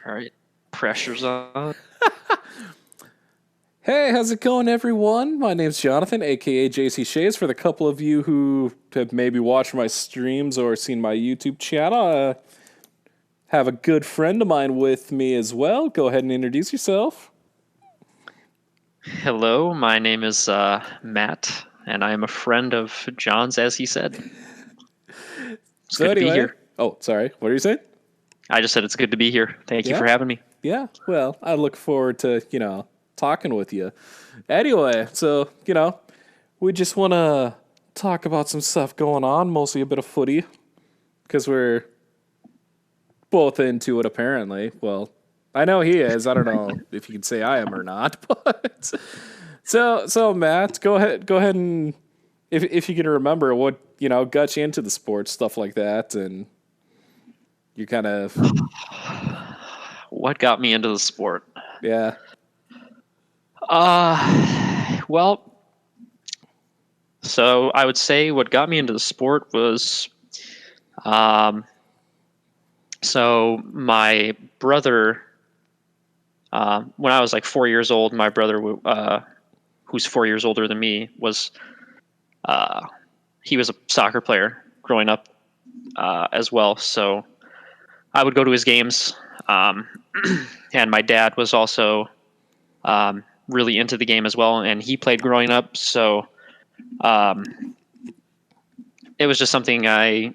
All right. Pressure's on. Hey, how's it going, everyone? My name's Jonathan, aka JC Shays. For the couple of you who have maybe watched my streams or seen my YouTube channel, have a good friend of mine with me as well. Go ahead and introduce yourself. Hello, my name is Matt, and I am a friend of John's, as he said. It's So good to be anyway, here. oh, sorry, what are you saying? I just said it's good to be here. Thank you Yeah, for having me. yeah. Well, I look forward to talking with you. Anyway, so we just want to talk about some stuff going on, mostly a bit of footy, because we're both into it apparently. Well, I know he is. I don't know if you can say I am or not, but so Matt, go ahead and if you can remember what got you into the sports stuff like that, and you kind of What got me into the sport? yeah Well, so I would say what got me into the sport was, um, so my brother, when I was like 4 years old, my brother, who's 4 years older than me, uh, he was a soccer player growing up as well. So I would go to his games, um, and my dad was also really into the game as well, and he played growing up. So um, it was just something I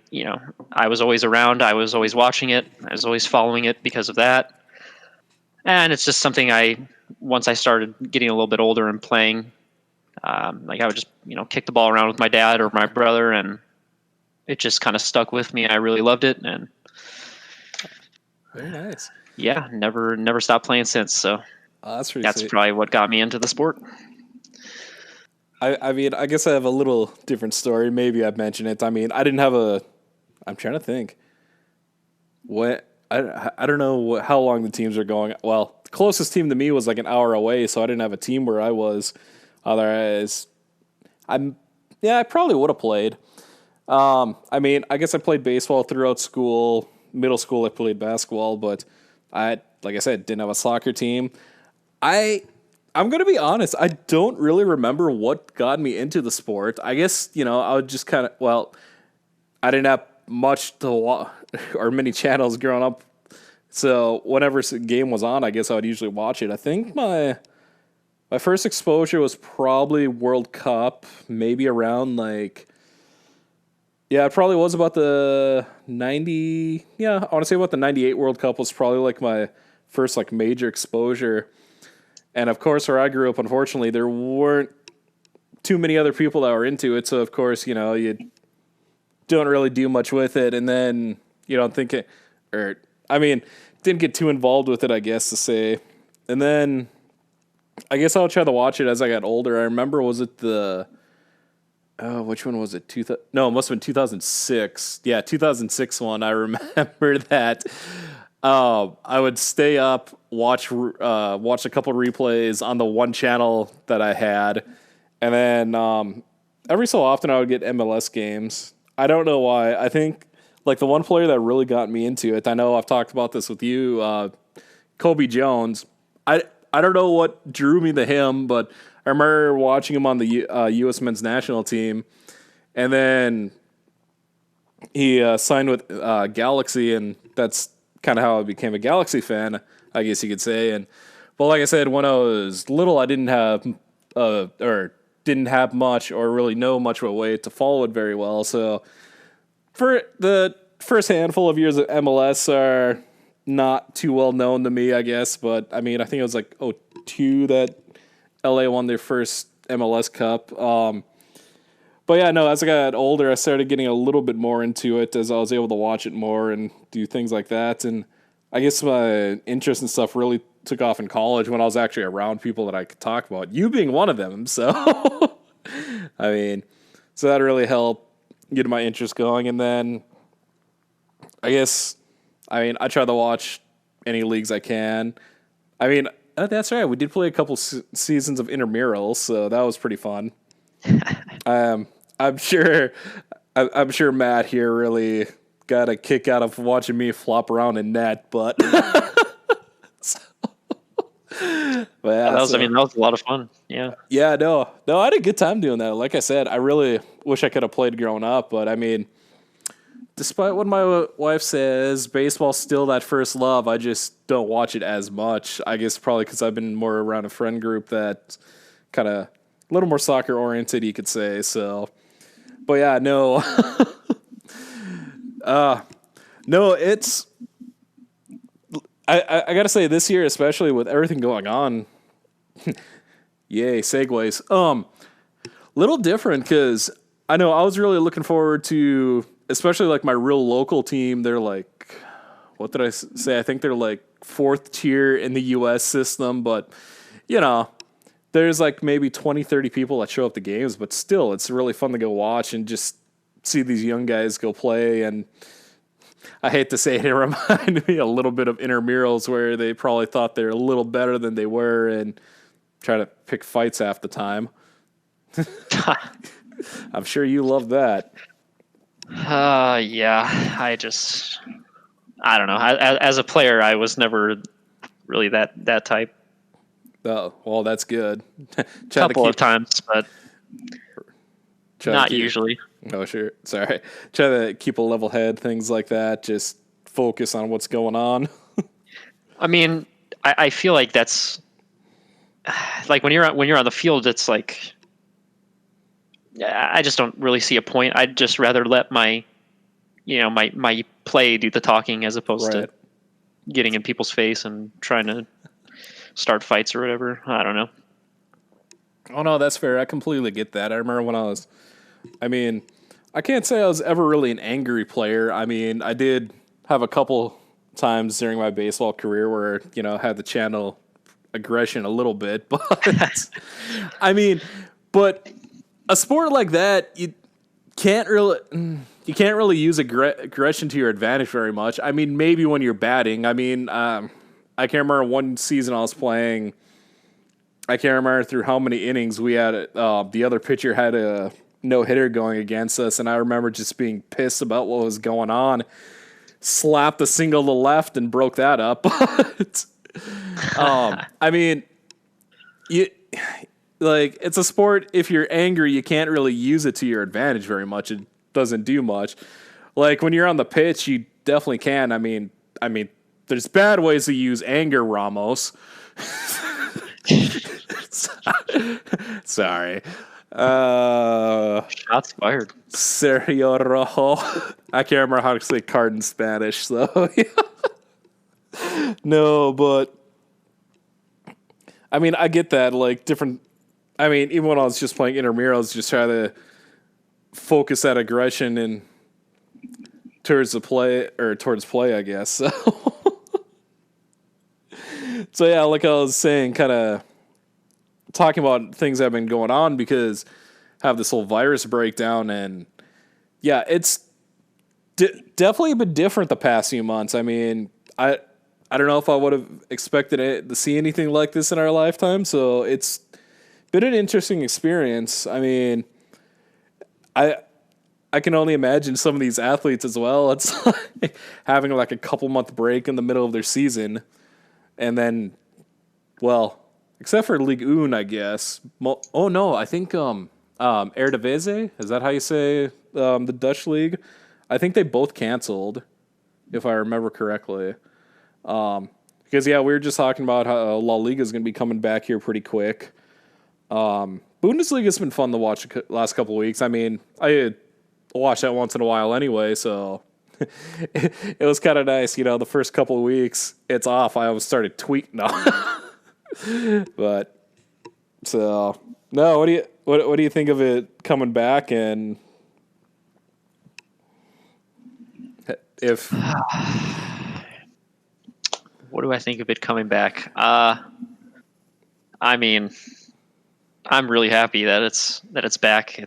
was always around. I was always watching it. I was always following it because of that. And it's just something once I started getting a little bit older and playing, like I would just kick the ball around with my dad or my brother, and it just kind of stuck with me. I really loved it, and very nice. yeah, never stopped playing since. So That's pretty that's sweet. probably what got me into the sport. I mean, I guess I have a little different story. Maybe I've mentioned it. I mean, I didn't have a. I'm trying to think. What I don't know how long the teams are going. Well, the closest team to me was like an hour away, so I didn't have a team where I was. Otherwise, I probably would have played. I mean, I guess I played baseball throughout school. Middle school, I played basketball, but like I said, didn't have a soccer team. I I'm gonna be honest. I don't really remember what got me into the sport. I guess I would just kind of I didn't have much to watch or many channels growing up. So whenever a game was on, I guess I would usually watch it. I think my first exposure was probably World Cup, maybe around like yeah, it probably was about the 90. Yeah, I want to say about the 98 World Cup was probably like my first like major exposure. And of course, where I grew up, unfortunately, there weren't too many other people that were into it. So of course, you don't really do much with it, and then you don't think it, or I mean, didn't get too involved with it, I guess to say. And then I guess I'll try to watch it as I got older. I remember, was it the which one was it? No, it must have been 2006. Yeah, 2006 one. I remember that. I would stay up, watch a couple replays on the one channel that I had, and then every so often I would get MLS games. I don't know why. I think like the one player that really got me into it. I know I've talked about this with you, Kobe Jones. I don't know what drew me to him, but I remember watching him on the U.S. men's national team, and then he signed with Galaxy, and that's kind of how I became a Galaxy fan, I guess you could say. And but like I said, when I was little, I didn't have or didn't have much or really know much of a way to follow it very well. So for the first handful of years of MLS are not too well known to me, I guess. But I mean, I think it was like '02 that LA won their first MLS Cup. But yeah, no, as I got older, I started getting a little bit more into it as I was able to watch it more and do things like that. And I guess my interest in stuff really took off in college when I was actually around people that I could talk about. You being one of them, so I mean, so that really helped get my interest going. And then I try to watch any leagues I can. I mean, that's right. We did play a couple seasons of intramurals, so that was pretty fun. I'm sure, I'm sure Matt here really got a kick out of watching me flop around in net, but But yeah, That was, I so mean, that was a lot of fun. Yeah. yeah, no, I had a good time doing that. Like I said, I really wish I could have played growing up, but I mean, despite what my wife says, baseball's still that first love. I just don't watch it as much. I guess probably because I've been more around a friend group that kind of a little more soccer oriented, you could say. So, but yeah, no, no, it's. I gotta say this year, especially with everything going on, yay segues. Little different because I know I was really looking forward to, especially like my real local team. They're like, what did I say? I think they're like fourth tier in the U.S. system, but you know, there's like maybe 20, 30 people that show up to games, but still, it's really fun to go watch and just see these young guys go play. And I hate to say it, it reminded me a little bit of intramurals where they probably thought they're a little better than they were and try to pick fights half the time. I'm sure you love that. Yeah. I don't know. As a player, I was never really that type. Oh, well, that's good. Try to Couple of keep, times, but try to not keep. usually. Oh, sure. Sorry. Try to keep a level head, things like that. Just focus on what's going on. I mean, I feel like that's like when you're on the field, it's like I just don't really see a point. I'd just rather let my play do the talking as opposed to Right. getting in people's face and trying to start fights or whatever. I don't know. Oh, no, that's fair. I completely get that. I remember when I mean, I can't say I was ever really an angry player. I mean, I did have a couple times during my baseball career where, I had to channel aggression a little bit, but I mean, but a sport like that, can't really you can't really use aggression to your advantage very much. I mean, maybe when you're batting. I mean, I can't remember one season I was playing. I can't remember through how many innings we had. The other pitcher had a no hitter going against us, and I remember just being pissed about what was going on. Slapped a single to left and broke that up. But I mean, you like it's a sport. If you're angry, you can't really use it to your advantage very much. It doesn't do much. Like when you're on the pitch, you definitely can. I mean, there's bad ways to use anger, Ramos. Sorry. Shots fired. Sergio Rojo. I can't remember how to say card in Spanish, so yeah. No, but I mean, I get that. Like different. I mean, even when I was just playing intramurals, just try to focus that aggression and towards play, I guess. So, so yeah, like I was saying, kind of talking about things that have been going on because I have this whole virus breakdown, and yeah, it's definitely been different the past few months. I mean, I don't know if I would have expected it to see anything like this in our lifetime. So it's been an interesting experience. I mean, I I can only imagine some of these athletes as well. It's like having like a couple month break in the middle of their season, and then, well, except for Ligue 1, I guess. Oh no, I think Eredivisie, is that how you say the Dutch league? I think they both canceled, if I remember correctly. Because yeah, we were just talking about how La Liga is going to be coming back here pretty quick. Bundesliga's been fun to watch the last couple of weeks. I mean, I watch that once in a while anyway, so it was kind of nice. You know, the first couple of weeks, it's off. I always started tweeting now. But so no, what do you think of it coming back? And if What do I think of it coming back? I mean, I'm really happy that it's back.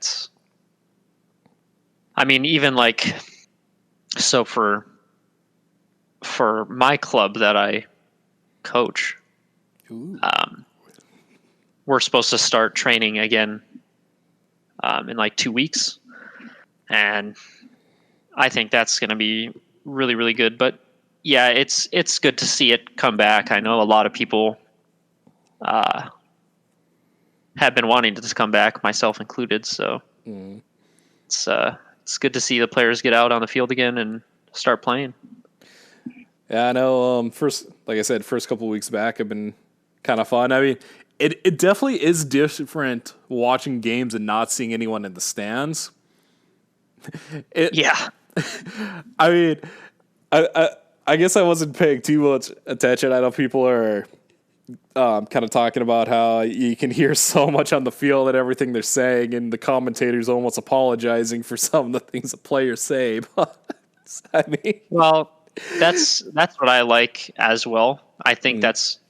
I mean, even like, so for my club that I coach, we're supposed to start training again in like 2 weeks, and I think that's going to be really, really good. But yeah, it's good to see it come back. I know a lot of people uh, have been wanting to come back, myself included. So it's good to see the players get out on the field again and start playing. Yeah, I know. First, like I said, first couple of weeks back have been kind of fun. I mean, it definitely is different watching games and not seeing anyone in the stands. Yeah. I mean, I guess I wasn't paying too much attention. I know people are kind of talking about how you can hear so much on the field and everything they're saying, and the commentators almost apologizing for some of the things the players say. But I mean, Well, that's what I like as well. I think that's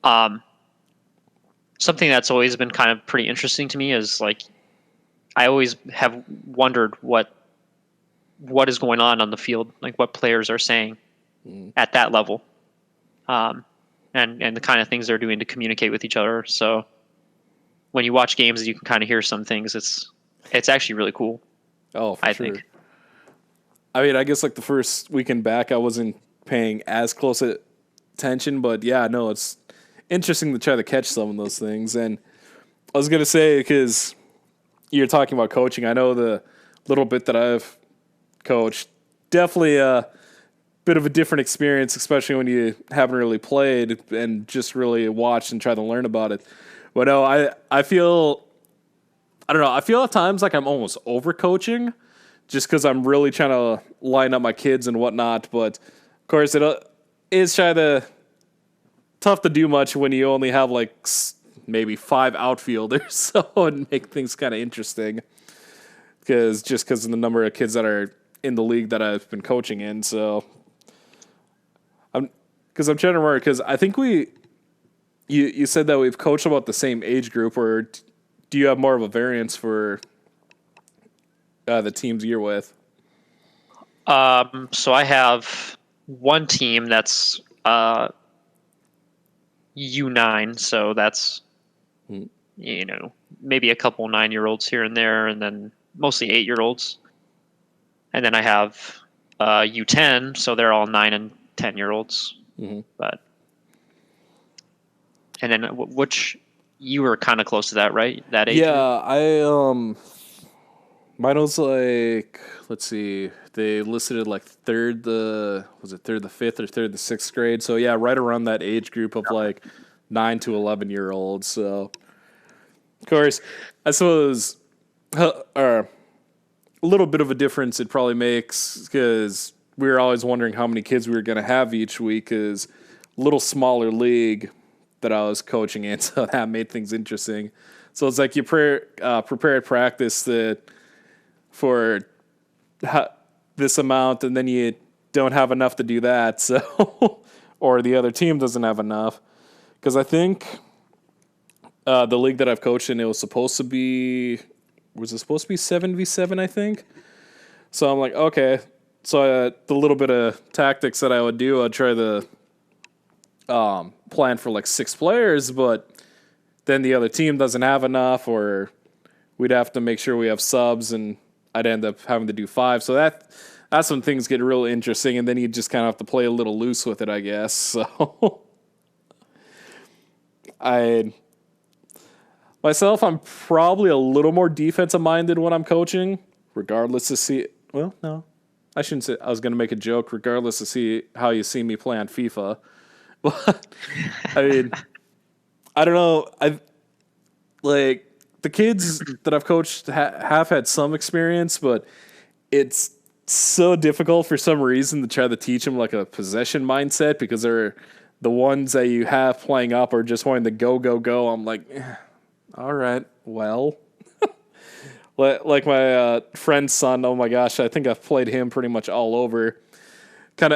um, something that's always been kind of pretty interesting to me. Is like I always have wondered what is going on the field, like what players are saying at that level, and the kind of things they're doing to communicate with each other. So when you watch games, you can kind of hear some things. It's actually really cool. oh, for I sure. think. I mean, I guess like the first weekend back, I wasn't paying as close attention, but yeah, no, it's interesting to try to catch some of those things. And I was gonna say, because you're talking about coaching, I know the little bit that I've coached, definitely a bit of a different experience, especially when you haven't really played and just really watched and tried to learn about it. But no, I feel, I don't know, I feel at times like I'm almost over coaching just because I'm really trying to line up my kids and whatnot. But of course, it is tough to do much when you only have like maybe 5 outfielders, so it'd make things kind of interesting. Because of the number of kids that are in the league that I've been coaching in, so I'm trying to remember, because I think you said that we've coached about the same age group, or do you have more of a variance for the teams you're with? So I have one team that's U9, so that's maybe a couple 9-year-olds here and there, and then mostly 8-year-olds. And then I have U10, so they're all 9 and 10-year-olds. But and then which you were kind of close to that, right? That age Yeah, group? mine was like, let's see, they listed it like third the fifth, or third the sixth grade. So yeah, right around that age group of like 9 to 11-year-olds. So of course, I suppose, a little bit of a difference it probably makes, because we were always wondering how many kids we were going to have each week, is a little smaller league that I was coaching in, so that made things interesting. So it's like you prepare at practice that for this amount, and then you don't have enough to do that, so or the other team doesn't have enough. Because I think the league that I've coached in, it was supposed to be 7v7, I think. So I'm like, okay. So the little bit of tactics that I would do, I'd try to plan for like 6 players, but then the other team doesn't have enough, or we'd have to make sure we have subs, and I'd end up having to do 5. So that's when things get real interesting, and then you just kind of have to play a little loose with it, I guess. So myself, I'm probably a little more defensive minded when I'm coaching, regardless to see. Well, no, I shouldn't say. I was going to make a joke, regardless to see how you see me play on FIFA. But I mean, I don't know. I like the kids that I've coached have had some experience, but it's so difficult for some reason to try to teach them like a possession mindset, because they're the ones that you have playing up are just wanting to go, go, go. I'm like, all right, well, like my friend's son. Oh my gosh, I think I've played him pretty much all over. Kind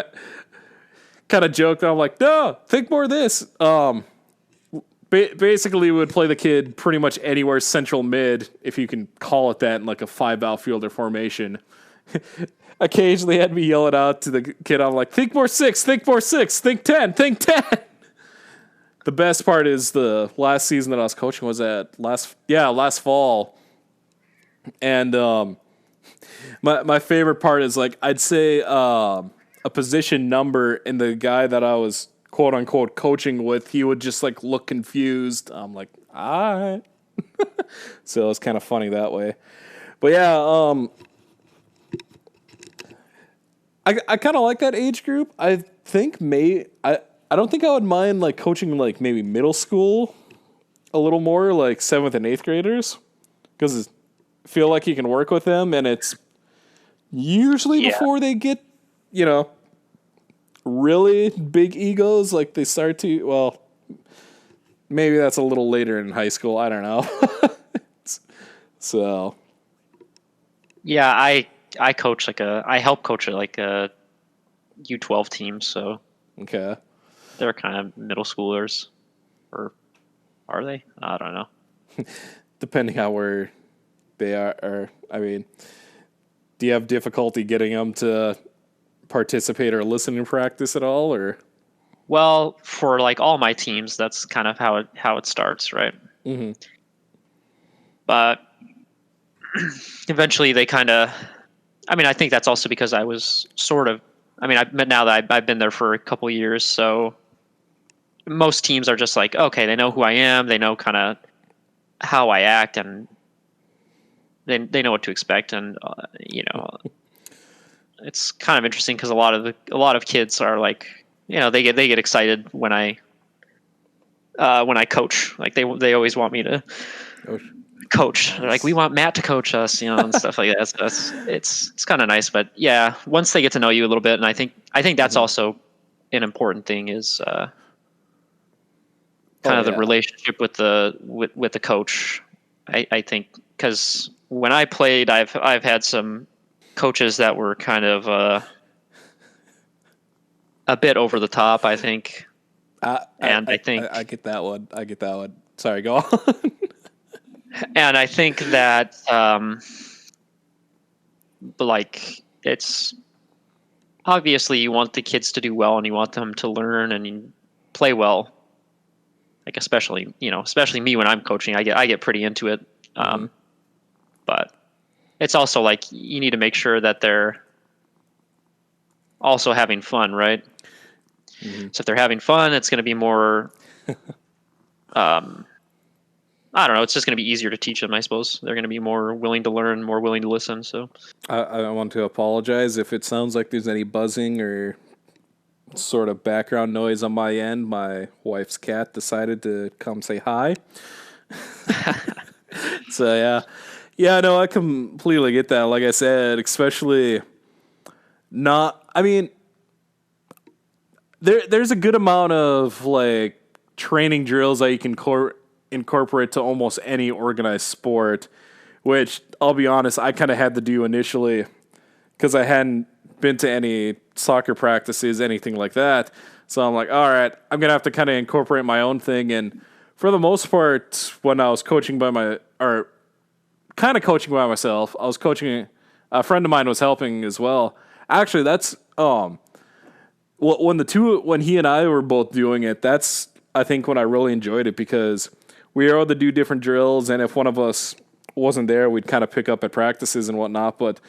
of joked. I'm like, no, think more of this. Basically, we would play the kid pretty much anywhere central mid, if you can call it that, in like a 5 outfielder formation. Occasionally, had me yell it out to the kid. I'm like, think more 6, think more 6, think 10, think 10. The best part is the last season that I was coaching was last fall. And my favorite part is, like, I'd say a position number, and the guy that I was quote unquote coaching with, he would just like look confused. I'm like, all right. So it's kind of funny that way. But yeah, I kind of like that age group. I think I don't think I would mind like coaching like maybe middle school a little more, like 7th and 8th graders, because I feel like you can work with them, and it's usually Yeah. before they get, you know, really big egos, like they start to, well, maybe that's a little later in high school. I don't know. So, Yeah, I coach I help coach like a U12 team, so okay. they're kind of middle schoolers, or are they? I don't know. Depending on where they are, or, I mean, do you have difficulty getting them to participate or listen in practice at all, or? Well, for like all my teams, that's kind of how it starts, right? Mm-hmm. But eventually they kind of, I mean, I think that's also because I was sort of, I mean, now that I've been there for a couple of years, so most teams are just like, okay, they know who I am, they know kind of how I act, and they know what to expect, and it's kind of interesting because a lot of kids are like, they get excited when I coach. Like they always want me to Oh, coach. nice. They're like, we want Matt to coach us, and stuff like that. So it's kind of nice. But yeah, once they get to know you a little bit, and I think that's also an important thing is kind of the relationship with the coach. I think because when I played, I've had some coaches that were kind of a bit over the top, I think. I think I get that one. I get that one. Sorry, go on. And I think that like it's obviously you want the kids to do well and you want them to learn and play well. Like especially me when I'm coaching, I get pretty into it. But it's also like you need to make sure that they're also having fun, right? Mm-hmm. So if they're having fun, it's going to be more. I don't know. It's just going to be easier to teach them, I suppose. They're going to be more willing to learn, more willing to listen. So I want to apologize if it sounds like there's any buzzing or sort of background noise on my end. My wife's cat decided to come say hi. So yeah, no, I completely get that. Like I said, especially not. I mean, there's a good amount of like training drills that you can incorporate to almost any organized sport, which I'll be honest, I kind of had to do initially because I hadn't been to any soccer practices, anything like that. So I'm like, all right, I'm going to have to kind of incorporate my own thing. And for the most part, when I was coaching kind of coaching by myself, I was coaching, a friend of mine was helping as well. Actually, that's, when he and I were both doing it, that's, I think, when I really enjoyed it because we were able to do different drills, and if one of us wasn't there, we'd kind of pick up at practices and whatnot. But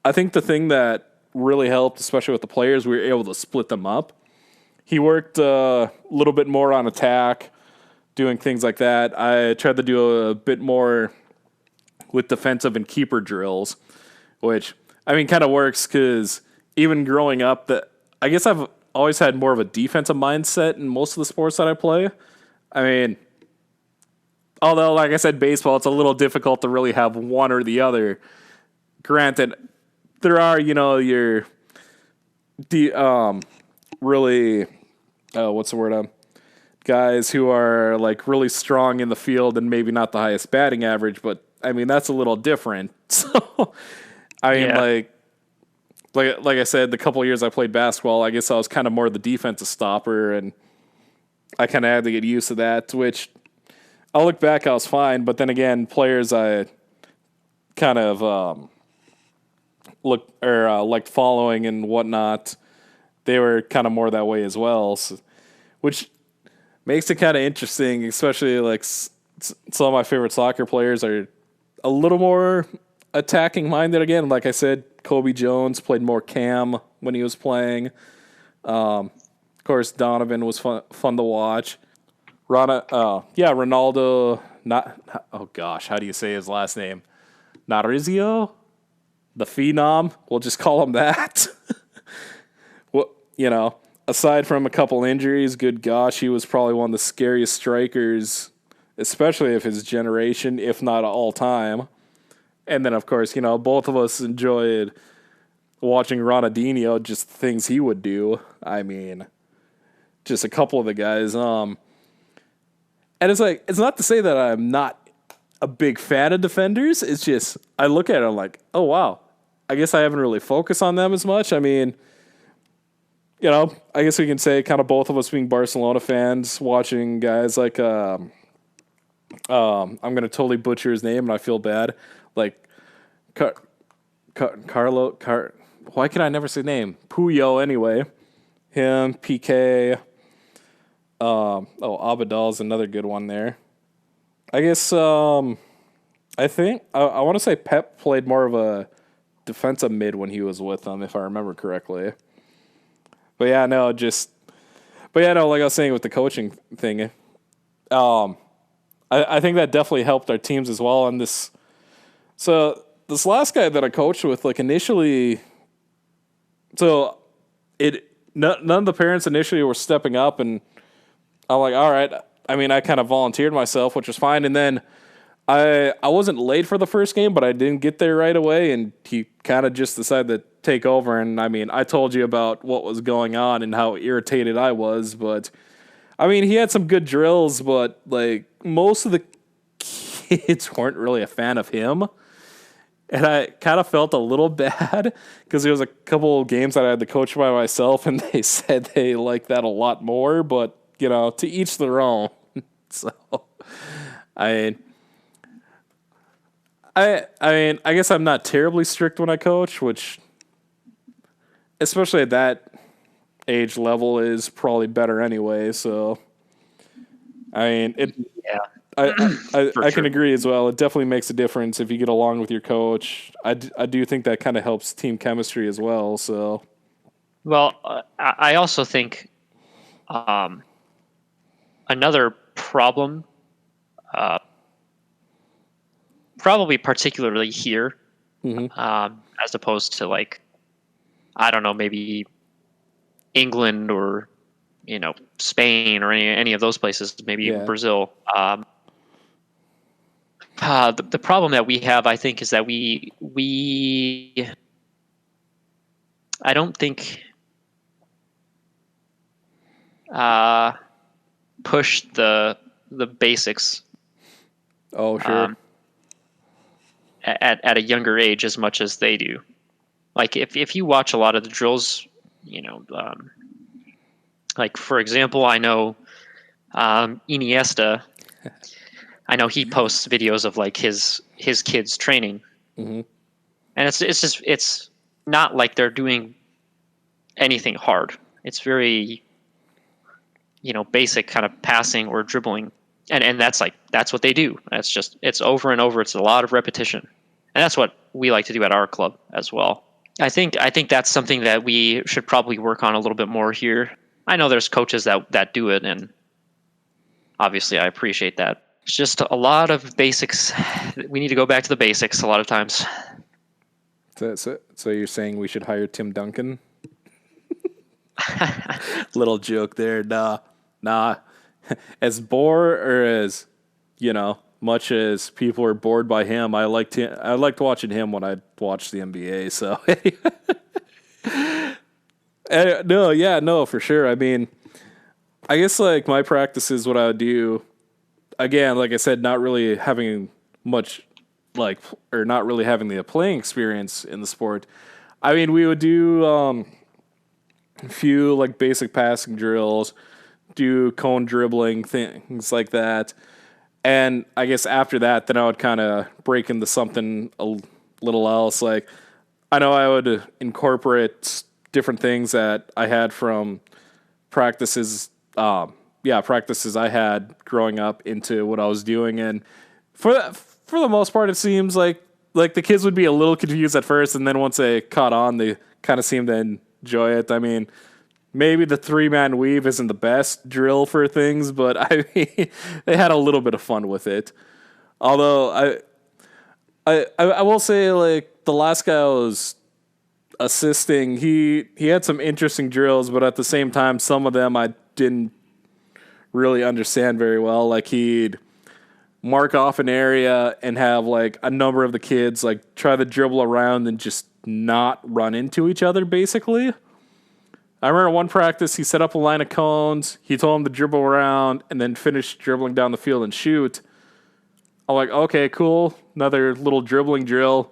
I think the thing that really helped, especially with the players, we were able to split them up. He worked a little bit more on attack, doing things like that. I tried to do a bit more with defensive and keeper drills, which, I mean, kind of works because even growing up, I guess I've always had more of a defensive mindset in most of the sports that I play. I mean, although, like I said, baseball, it's a little difficult to really have one or the other. Granted, there are, your really, what's the word? Guys who are like really strong in the field and maybe not the highest batting average, but I mean that's a little different. So, I mean, yeah. like I said, the couple of years I played basketball, I guess I was kind of more the defensive stopper, and I kind of had to get used to that. Which I'll look back, I was fine, but then again, players I kind of liked following and whatnot, they were kind of more that way as well, which makes it kind of interesting, especially like some of my favorite soccer players are a little more attacking minded. Again, like I said, Kobe Jones played more cam when he was playing. Of course, Donovan was fun to watch. Ronaldo. Not oh gosh, how do you say his last name? Narizio, the phenom. We'll just call him that. Well, aside from a couple injuries, good gosh, he was probably one of the scariest strikers, especially of his generation, if not all time. And then, of course, both of us enjoyed watching Ronaldinho, just things he would do. I mean, just a couple of the guys. And it's not to say that I'm not a big fan of defenders. It's just I look at it, I'm like, oh wow, I guess I haven't really focused on them as much. I mean, I guess we can say kind of both of us being Barcelona fans, watching guys like I'm gonna totally butcher his name and I feel bad. Like Carlo. Why can I never say name? Puyo anyway. Him, PK. Abadal's another good one there. I guess I think I want to say Pep played more of a defensive mid when he was with them, if I remember correctly. Like I was saying with the coaching thing, I think that definitely helped our teams as well on this. So this last guy that I coached with, like initially, none of the parents initially were stepping up, and I'm like, all right. I mean, I kind of volunteered myself, which was fine, and then I wasn't late for the first game, but I didn't get there right away, and he kind of just decided to take over. And I mean, I told you about what was going on and how irritated I was, but I mean, he had some good drills, but like most of the kids weren't really a fan of him. And I kind of felt a little bad because there was a couple of games that I had to coach by myself, and they said they liked that a lot more. But to each their own. So, I guess I'm not terribly strict when I coach, which, especially at that age level, is probably better anyway. So, I mean, Yeah. I can agree as well. It definitely makes a difference if you get along with your coach. I do think that kind of helps team chemistry as well. So, Well, I also think another problem, probably particularly here, as opposed to like, I don't know, maybe England or Spain or any of those places, maybe even Brazil. The problem that we have, I think, is that I don't think push the basics. Oh, sure. At a younger age as much as they do. Like if you watch a lot of the drills, like for example, I know Iniesta. I know he posts videos of like his kids training, and it's not like they're doing anything hard. It's very basic kind of passing or dribbling, and that's what they do. It's over and over. It's a lot of repetition, and that's what we like to do at our club as well. I think that's something that we should probably work on a little bit more here. I know there's coaches that do it, and obviously I appreciate that. It's just a lot of basics. We need to go back to the basics a lot of times. So you're saying we should hire Tim Duncan? Little joke there. Nah. As bored or as much as people are bored by him, I liked watching him when I watched the NBA. So no, for sure. I mean, I guess like my practice is what I would do. Again, like I said, not really having much or not really having the playing experience in the sport. I mean, we would do a few like basic passing drills, do cone dribbling, things like that. And I guess after that, then I would kind of break into something a little else. Like I know I would incorporate different things that I had from practices practices I had growing up into what I was doing. And for the most part, it seems like the kids would be a little confused at first, and then once they caught on, they kind of seemed to enjoy it. I mean, maybe the 3-man weave isn't the best drill for things, but I mean, they had a little bit of fun with it. Although I will say, like, the last guy I was assisting, he had some interesting drills, but at the same time, some of them I didn't really understand very well. Like, he'd mark off an area and have like a number of the kids like try to dribble around and just not run into each other, basically. I remember one practice, he set up a line of cones. He told them to dribble around and then finish dribbling down the field and shoot. I'm like, okay, cool. Another little dribbling drill.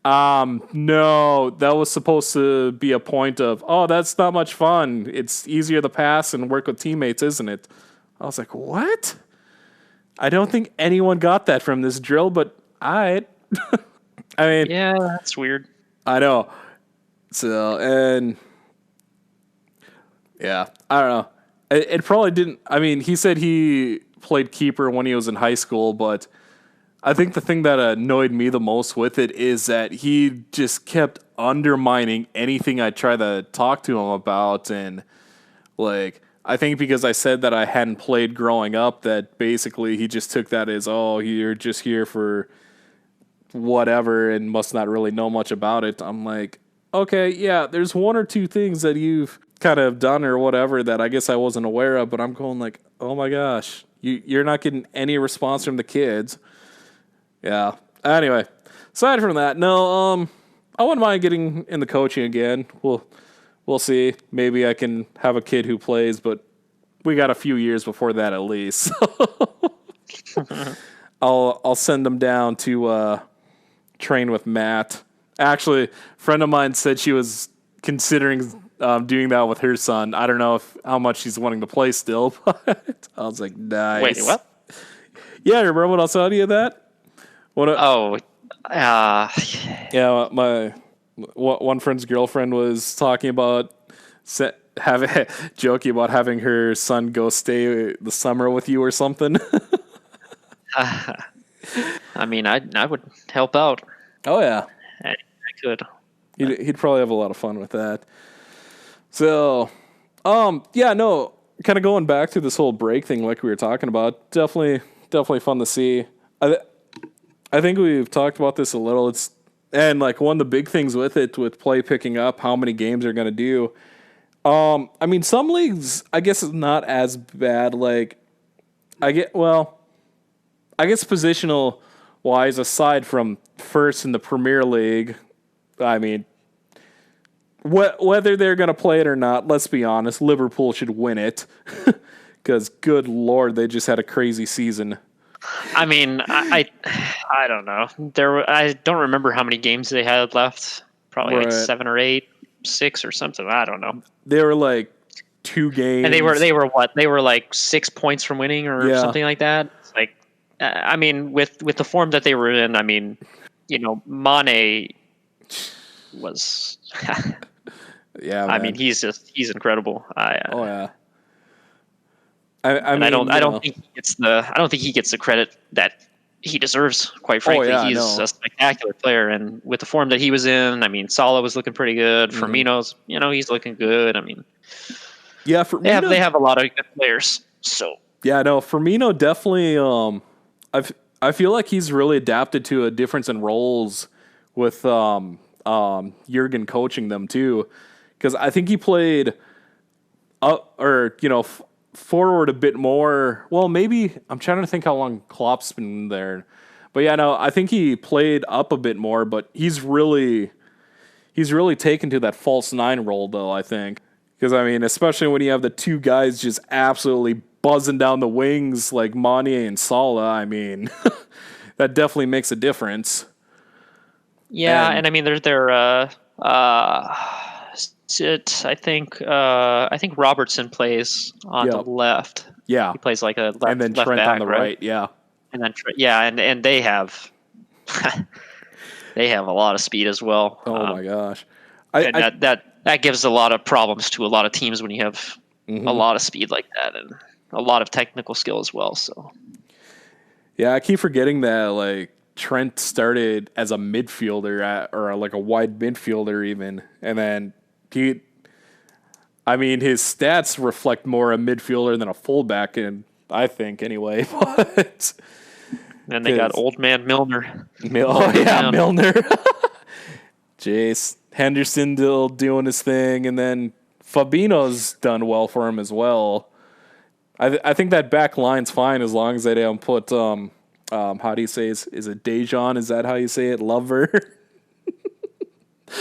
No, that was supposed to be a point of, oh, that's not much fun. It's easier to pass and work with teammates, isn't it? I was like, what? I don't think anyone got that from this drill, but I mean, Yeah, that's weird. I know. So, and yeah, I don't know. It probably didn't. I mean, he said he played keeper when he was in high school, but I think the thing that annoyed me the most with it is that he just kept undermining anything I tried to talk to him about. And, like, I think because I said that I hadn't played growing up, that basically he just took that as, oh, you're just here for whatever and must not really know much about it. I'm like, okay, yeah, there's one or two things that you've kind of done or whatever that I guess I wasn't aware of, but I'm going like, oh my gosh, you're not getting any response from the kids. Yeah. Anyway, aside from that, no, I wouldn't mind getting in the coaching again. We'll see. Maybe I can have a kid who plays, but we got a few years before that at least. I'll send them down to train with Matt. Actually, a friend of mine said she was considering doing that with her son. I don't know how much she's wanting to play still, but I was like, nice. Wait, what? Yeah, remember when I was telling you that? Oh, Yeah, my one friend's girlfriend was talking about joking about having her son go stay the summer with you or something. I mean, I would help out. Oh yeah, I could. he'd probably have a lot of fun with that. So, yeah, no, kind of going back to this whole break thing, like we were talking about, definitely fun to see. I think we've talked about this a little. And like one of the big things with it, with play picking up, how many games they're going to do. I mean, some leagues, I guess, is not as bad. Like, I guess positional wise, aside from first in the Premier League, I mean, whether they're going to play it or not, let's be honest, Liverpool should win it. Because, good Lord, they just had a crazy season. I mean, I don't know. I don't remember how many games they had left. Probably like 7 or 8, 6 or something. I don't know. They were like 2 games, and they were what? They were like 6 points from winning or something like that. It's like, I mean, with the form that they were in, I mean, you know, Mane was. Yeah, I mean, he's incredible. Oh yeah. I don't think he gets the credit that he deserves. Quite frankly, he's a spectacular player, and with the form that he was in, I mean, Salah was looking pretty good. Firmino's, he's looking good. I mean, yeah, Firmino, they have a lot of good players. So yeah, no, Firmino definitely. I feel like he's really adapted to a difference in roles with Jurgen coaching them too, because I think he played up or forward a bit more. Well, maybe I'm trying to think how long Klopp's been there, but yeah, no, I think he played up a bit more. But he's really taken to that false 9 role, though. I think because I mean, especially when you have the 2 guys just absolutely buzzing down the wings like Mane and Salah. I mean, that definitely makes a difference. Yeah, and I mean, I think Robertson plays on the left. Yeah, he plays like a left, and then left Trent back, on the right. Yeah, and then and they have they have a lot of speed as well. Oh my gosh, that gives a lot of problems to a lot of teams when you have a lot of speed like that and a lot of technical skill as well. So yeah, I keep forgetting that like Trent started as a midfielder or like a wide midfielder even, and then I mean, his stats reflect more a midfielder than a fullback, and I think anyway. But And they got because old man Milner. oh Holding him yeah, down. Milner, Jace Henderson still doing his thing, and then Fabinho's done well for him as well. I think that back line's fine as long as they don't put how do you say is it Dejan? Is that how you say it? Lover.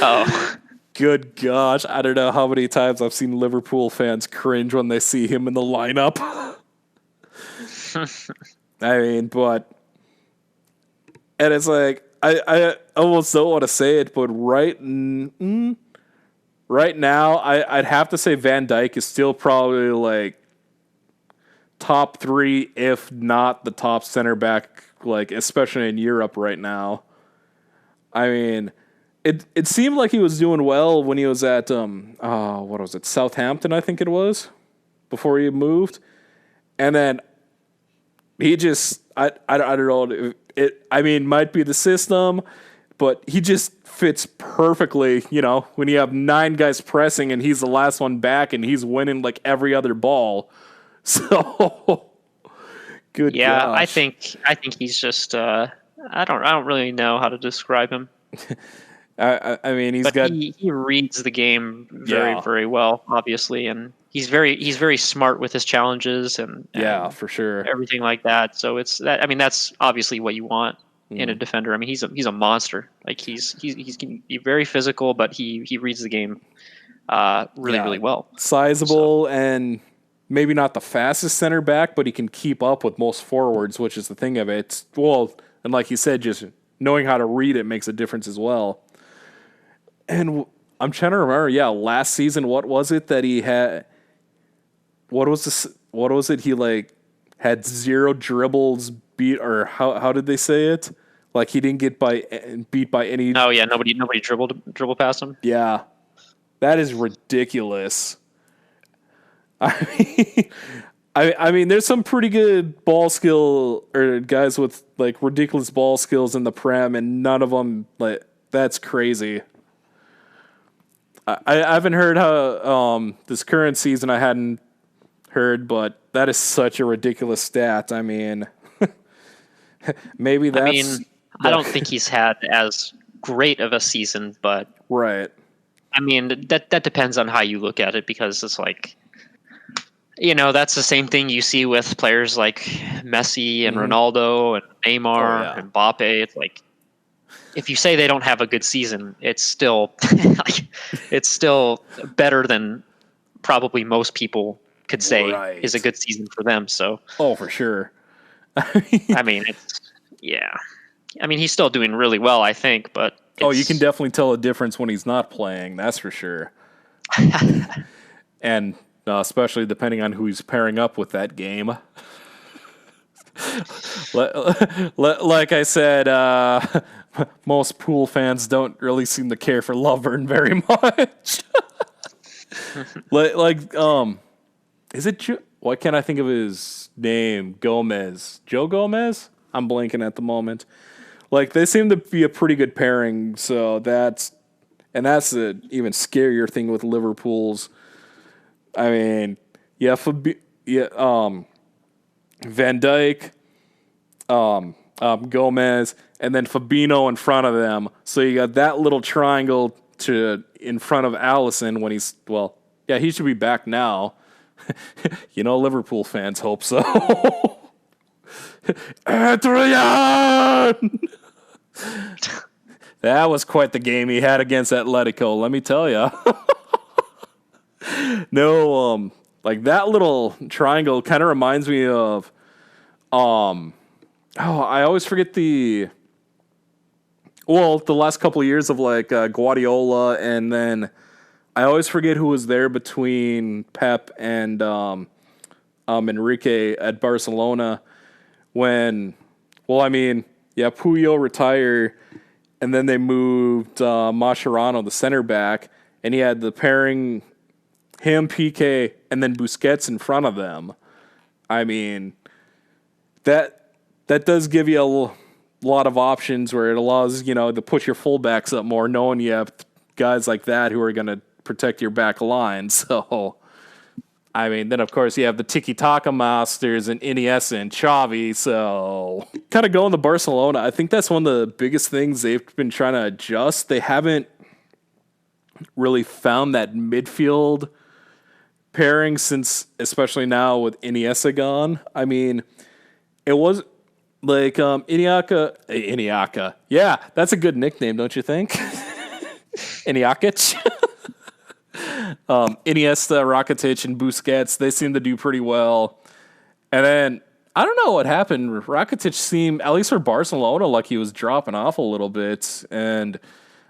Oh, Good gosh, I don't know how many times I've seen Liverpool fans cringe when they see him in the lineup. I mean, but and it's like I almost don't want to say it, but right now I'd have to say Van Dijk is still probably like top three, if not the top center back, like especially in Europe right now. I mean, it seemed like he was doing well when he was at what was it, Southampton, I think it was, before he moved, and then he just I don't know it. I mean, might be the system, but he just fits perfectly. You know, when you have 9 guys pressing and he's the last one back and he's winning like every other ball. So good yeah. gosh. I think he's just. I don't really know how to describe him, I mean, he's but got he reads the game very yeah, very well, obviously, and he's very smart with his challenges yeah, and for sure. everything like that. So it's that. I mean, that's obviously what you want in a defender. I mean, he's a monster. Like he's can be very physical, but he reads the game really Yeah, really well. So sizable and maybe not the fastest center back, but he can keep up with most forwards, which is the thing of it. Well, and like you said, just knowing how to read it makes a difference as well. And I'm trying to remember. Yeah, last season, what was it that he had? What was this? What was it? He like had 0 dribbles beat, or how did they say it? Like he didn't get beat by any. oh yeah, nobody dribble past him. Yeah, that is ridiculous. I mean, I mean, there's some pretty good ball skill or guys with like ridiculous ball skills in the Prem, and none of them like that's crazy. I haven't heard how this current season I hadn't heard, but that is such a ridiculous stat. I mean, maybe I that's mean, I the don't think he's had as great of a season, but right. I mean that depends on how you look at it because it's like that's the same thing you see with players like Messi and Hmm. Ronaldo and Oh Neymar yeah, and Mbappe. It's like if you say they don't have a good season, it's still like it's still better than probably most people could say is a right. good season for them. So Oh, for sure. I mean, it's yeah. I mean, he's still doing really well, I think, but Oh, you can it's definitely tell a difference when he's not playing. That's for sure. And especially depending on who he's pairing up with that game. Like I said, most pool fans don't really seem to care for Lovern very much. like, is it? Why can't I think of his name? Gomez, Joe Gomez. I'm blanking at the moment. Like they seem to be a pretty good pairing. So that's the even scarier thing with Liverpool's. I mean, yeah, yeah, Van Dyke, Gomez, and then Fabinho in front of them. So you got that little triangle to in front of Allison when he's well, yeah, he should be back now. Liverpool fans hope so. Adrian, that was quite the game he had against Atletico. Let me tell you. No, like that little triangle kind of reminds me of I always forget the last couple of years of like Guardiola, and then I always forget who was there between Pep and Enrique at Barcelona when, well, I mean, yeah, Puyol retired, and then they moved Mascherano, the center back, and he had the pairing him, PK, and then Busquets in front of them. I mean, that does give you a lot of options where it allows to put your fullbacks up more, knowing you have guys like that who are going to protect your back line. So I mean, then of course you have the Tiki Taka Masters and Iniesta and Xavi. So kind of going to Barcelona. I think that's one of the biggest things they've been trying to adjust. They haven't really found that midfield pairing since, especially now with Iniesta gone. I mean, it was like Iniaka. Yeah, that's a good nickname, don't you think? Iniakic. Iniesta, Rakitic, and Busquets, they seem to do pretty well. And then, I don't know what happened. Rakitic seemed, at least for Barcelona, like he was dropping off a little bit. And,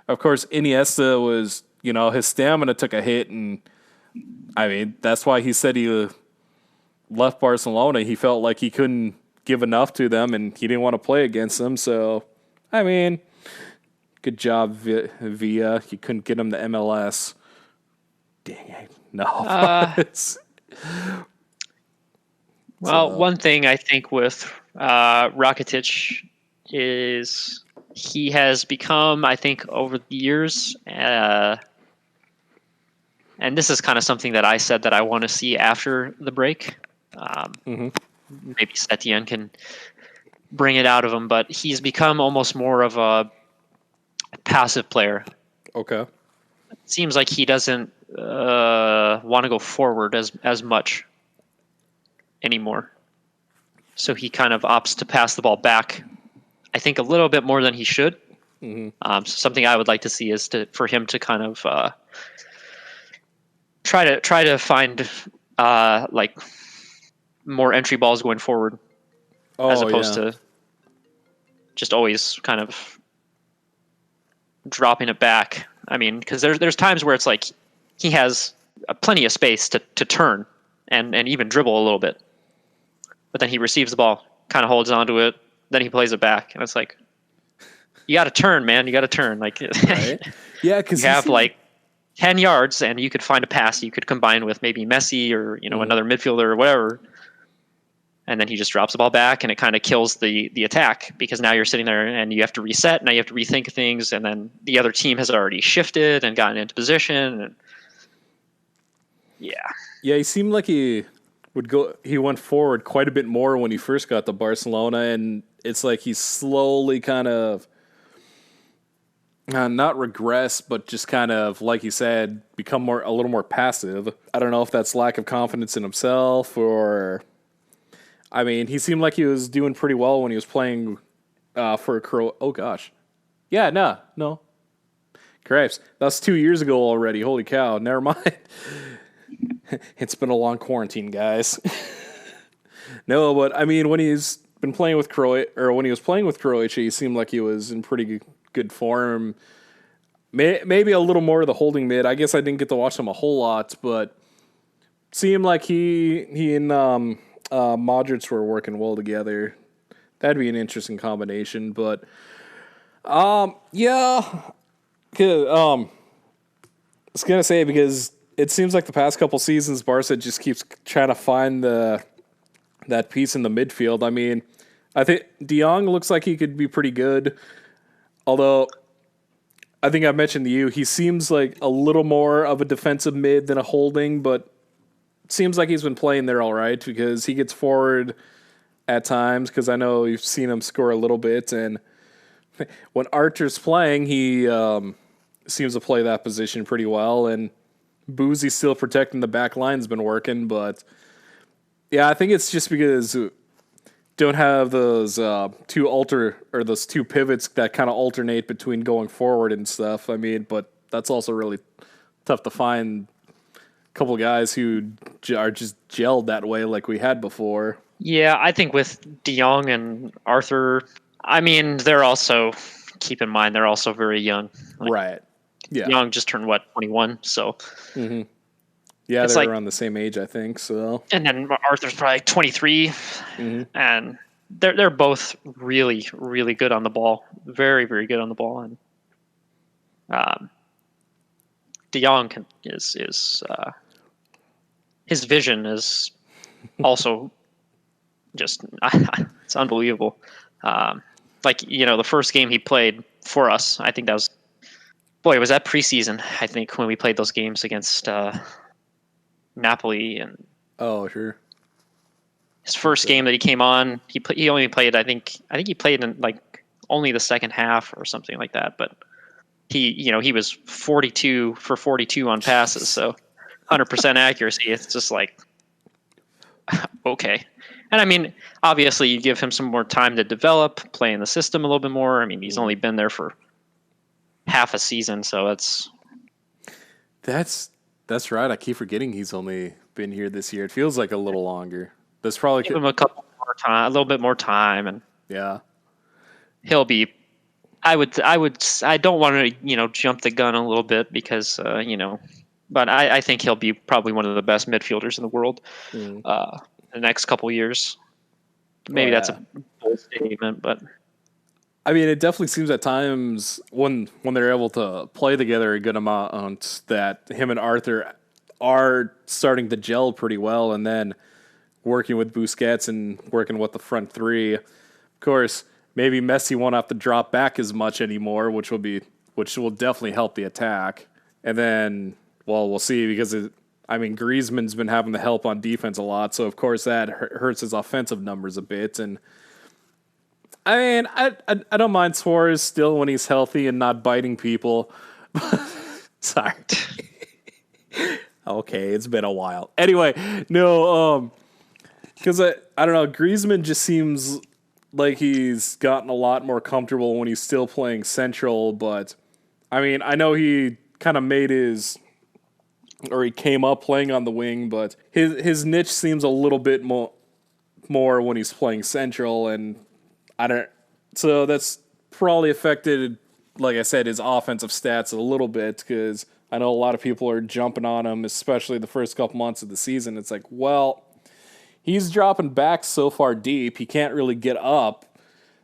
of course, Iniesta was, his stamina took a hit. And, I mean, that's why he said he left Barcelona. He felt like he couldn't give enough to them, and he didn't want to play against them. So, I mean, good job, Villa. You couldn't get him to MLS. Dang it. No. Well, one thing I think with Rakitic is he has become, I think, over the years, and this is kind of something that I said that I want to see after the break. Maybe Setien can bring it out of him, but he's become almost more of a passive player. Okay. It seems like he doesn't want to go forward as much anymore. So he kind of opts to pass the ball back, I think, a little bit more than he should. So something I would like to see is for him to kind of try to find like more entry balls going forward, as opposed to just always kind of dropping it back. I mean, because there's times where it's like he has plenty of space to turn and even dribble a little bit, but then he receives the ball, kind of holds onto it, then he plays it back, and it's like, you got to turn, man. You got to turn. Like, right? Yeah, because you have like 10 yards, and you could find a pass you could combine with maybe Messi or another midfielder or whatever, and then he just drops the ball back, and it kind of kills the attack, because now you're sitting there and you have to reset. Now you have to rethink things, and then the other team has already shifted and gotten into position. And yeah, he seemed like he went forward quite a bit more when he first got to Barcelona, and it's like he's slowly kind of not regress, but just kind of, like you said, become a little more passive. I don't know if that's lack of confidence in himself, or I mean, he seemed like he was doing pretty well when he was playing for Crow. Oh gosh, yeah, no, cripes, that's 2 years ago already. Holy cow, never mind. It's been a long quarantine, guys. No, but I mean, when he's been playing with when he was playing with Croatia, he seemed like he was in pretty good form. Maybe a little more of the holding mid. I guess I didn't get to watch him a whole lot, but seemed like he and Modric were working well together. That'd be an interesting combination, but yeah. I was gonna say, because it seems like the past couple seasons, Barca just keeps trying to find that piece in the midfield. I mean, I think De Jong looks like he could be pretty good, although I think I mentioned to you, he seems like a little more of a defensive mid than a holding, but seems like he's been playing there all right, because he gets forward at times, because I know you've seen him score a little bit, and when Archer's playing, he seems to play that position pretty well, and Boozy still protecting the back line's been working, but yeah, I think it's just because don't have those those two pivots that kind of alternate between going forward and stuff. I mean, but that's also really tough to find a couple guys who are just gelled that way like we had before. Yeah, I think with De Jong and Arthur, I mean, they're also, keep in mind, they're also very young. Like, right. Yeah. De Jong just turned, 21? So. Mm-hmm. Yeah, they're around the same age, I think. So. And then Arthur's probably 23, and they're both really, really good on the ball. Very, very good on the ball. And De Jong is his vision is also just it's unbelievable. Like, the first game he played for us, I think that was that preseason, I think, when we played those games against Napoli and Oh, sure. His first game that he came on, he only played. I think he played in like only the second half or something like that. But he was 42 for 42 on passes, Jeez. so 100% accuracy. It's just like okay. And I mean, obviously, you give him some more time to develop, play in the system a little bit more. I mean, he's only been there for half a season, so That's that's right. I keep forgetting he's only been here this year. It feels like a little longer. That's probably give him a couple more time, a little bit more time, and yeah. he'll be. I don't want to jump the gun a little bit because but I think he'll be probably one of the best midfielders in the world Mm. the next couple years. Oh Maybe that's a yeah. bold statement, but I mean, it definitely seems at times when they're able to play together a good amount that him and Arthur are starting to gel pretty well, and then working with Busquets and working with the front three. Of course, maybe Messi won't have to drop back as much anymore, which will definitely help the attack. And then, well, we'll see because I mean, Griezmann's been having the help on defense a lot, so of course that hurts his offensive numbers a bit. And I mean, I don't mind Suarez still when he's healthy and not biting people. Sorry. Okay, it's been a while. Anyway, no, because I don't know, Griezmann just seems like he's gotten a lot more comfortable when he's still playing central. But I mean, I know he kind of he came up playing on the wing, but his niche seems a little bit more when he's playing central, and I don't. So that's probably affected, like I said, his offensive stats a little bit because I know a lot of people are jumping on him, especially the first couple months of the season. It's like, well, he's dropping back so far deep, he can't really get up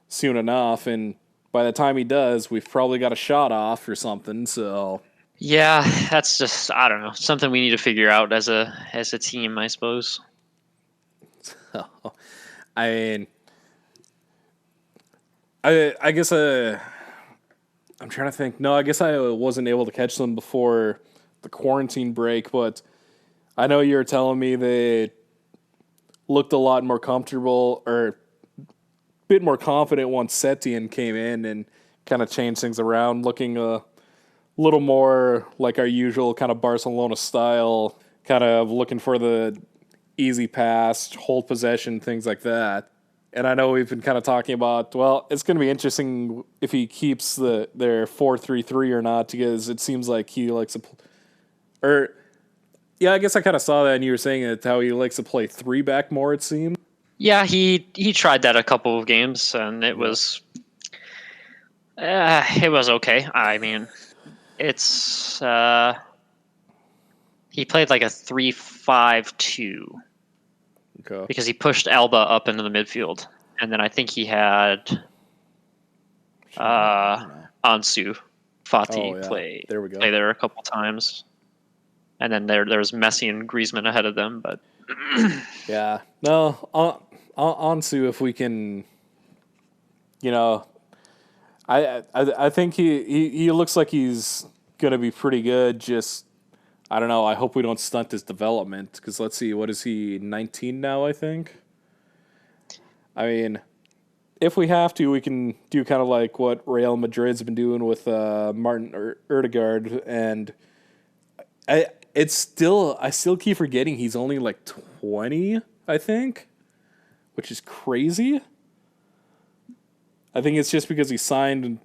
soon enough, and by the time he does, we've probably got a shot off or something. So yeah, that's just I don't know something we need to figure out as a team, I suppose. I mean, I guess I'm trying to think. No, I guess I wasn't able to catch them before the quarantine break, but I know you were telling me they looked a lot more comfortable or a bit more confident once Setien came in and kind of changed things around, looking a little more like our usual kind of Barcelona style, kind of looking for the easy pass, hold possession, things like that. And I know we've been kind of talking about, well, it's going to be interesting if he keeps their 4-3-3 or not, because it seems like he likes to, or yeah, I guess I kind of saw that, and you were saying that how he likes to play three back more. It seemed. Yeah, he tried that a couple of games, and it was okay. I mean, it's he played like a 3-5-2 Okay. because he pushed Alba up into the midfield, and then I think he had I don't know. Ansu Oh Fati yeah, there we play go. there a couple times, and then there was Messi and Griezmann ahead of them. But Yeah, no, Ansu, if we can, you know, I think he looks like he's gonna be pretty good. Just I don't know. I hope we don't stunt his development because let's see, what is he 19 now? I think. I mean, if we have to, we can do kind of like what Real Madrid's been doing with Martin Erdegaard, and I still keep forgetting he's only like 20, I think, which is crazy. I think it's just because he signed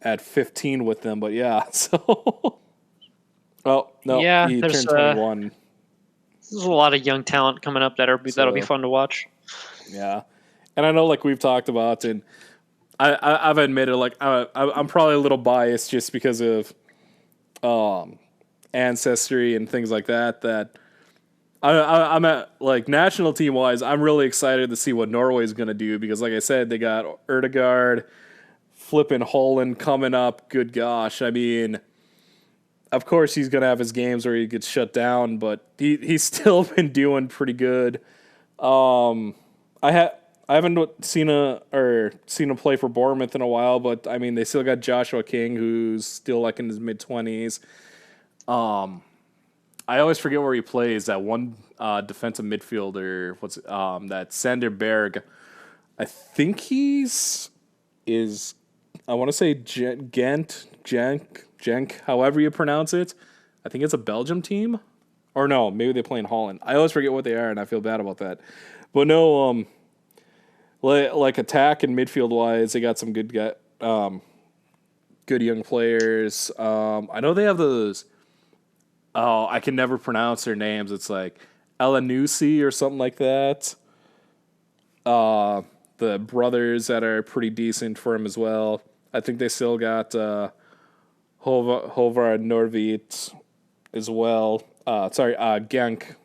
at 15 with them, but yeah. So, oh no, yeah, he turned 21. there's a lot of young talent coming up that'll be So fun to watch. yeah, and I know like we've talked about, and I've admitted like I'm probably a little biased just because of ancestry and things like that. That I'm at like national team wise, I'm really excited to see what Norway's going to do because, like I said, they got Erdegaard, flipping Holland coming up. Good gosh, I mean, of course he's going to have his games where he gets shut down, but he's still been doing pretty good. Um, I haven't seen him play for Bournemouth in a while, but I mean they still got Joshua King who's still like in his mid 20s. I always forget where he plays. That one defensive midfielder. That Sander Berg. I think he's is. I want to say Genk, however you pronounce it. I think it's a Belgium team, or no, maybe they play in Holland. I always forget what they are, and I feel bad about that. But no, like attack and midfield wise, they got some good young players. I know they have those. Oh, I can never pronounce their names. It's like Elanusi or something like that. The brothers that are pretty decent for him as well. I think they still got Hovar Norvit as well. Genk,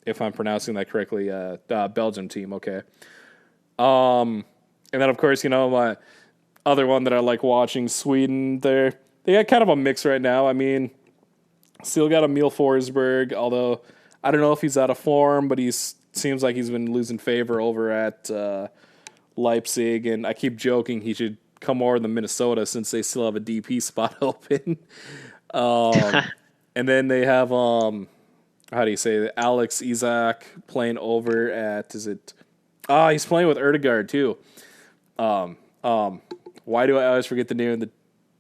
if I'm pronouncing that correctly. Belgium team. Okay. And then of course, my other one that I like watching, Sweden. They got kind of a mix right now. I mean, still got Emil Forsberg, although I don't know if he's out of form, but seems like he's been losing favor over at Leipzig, and I keep joking he should come over to Minnesota since they still have a DP spot open. And then they have how do you say it? Alex Isak playing over at he's playing with Erdegaard too. Why do I always forget the name of the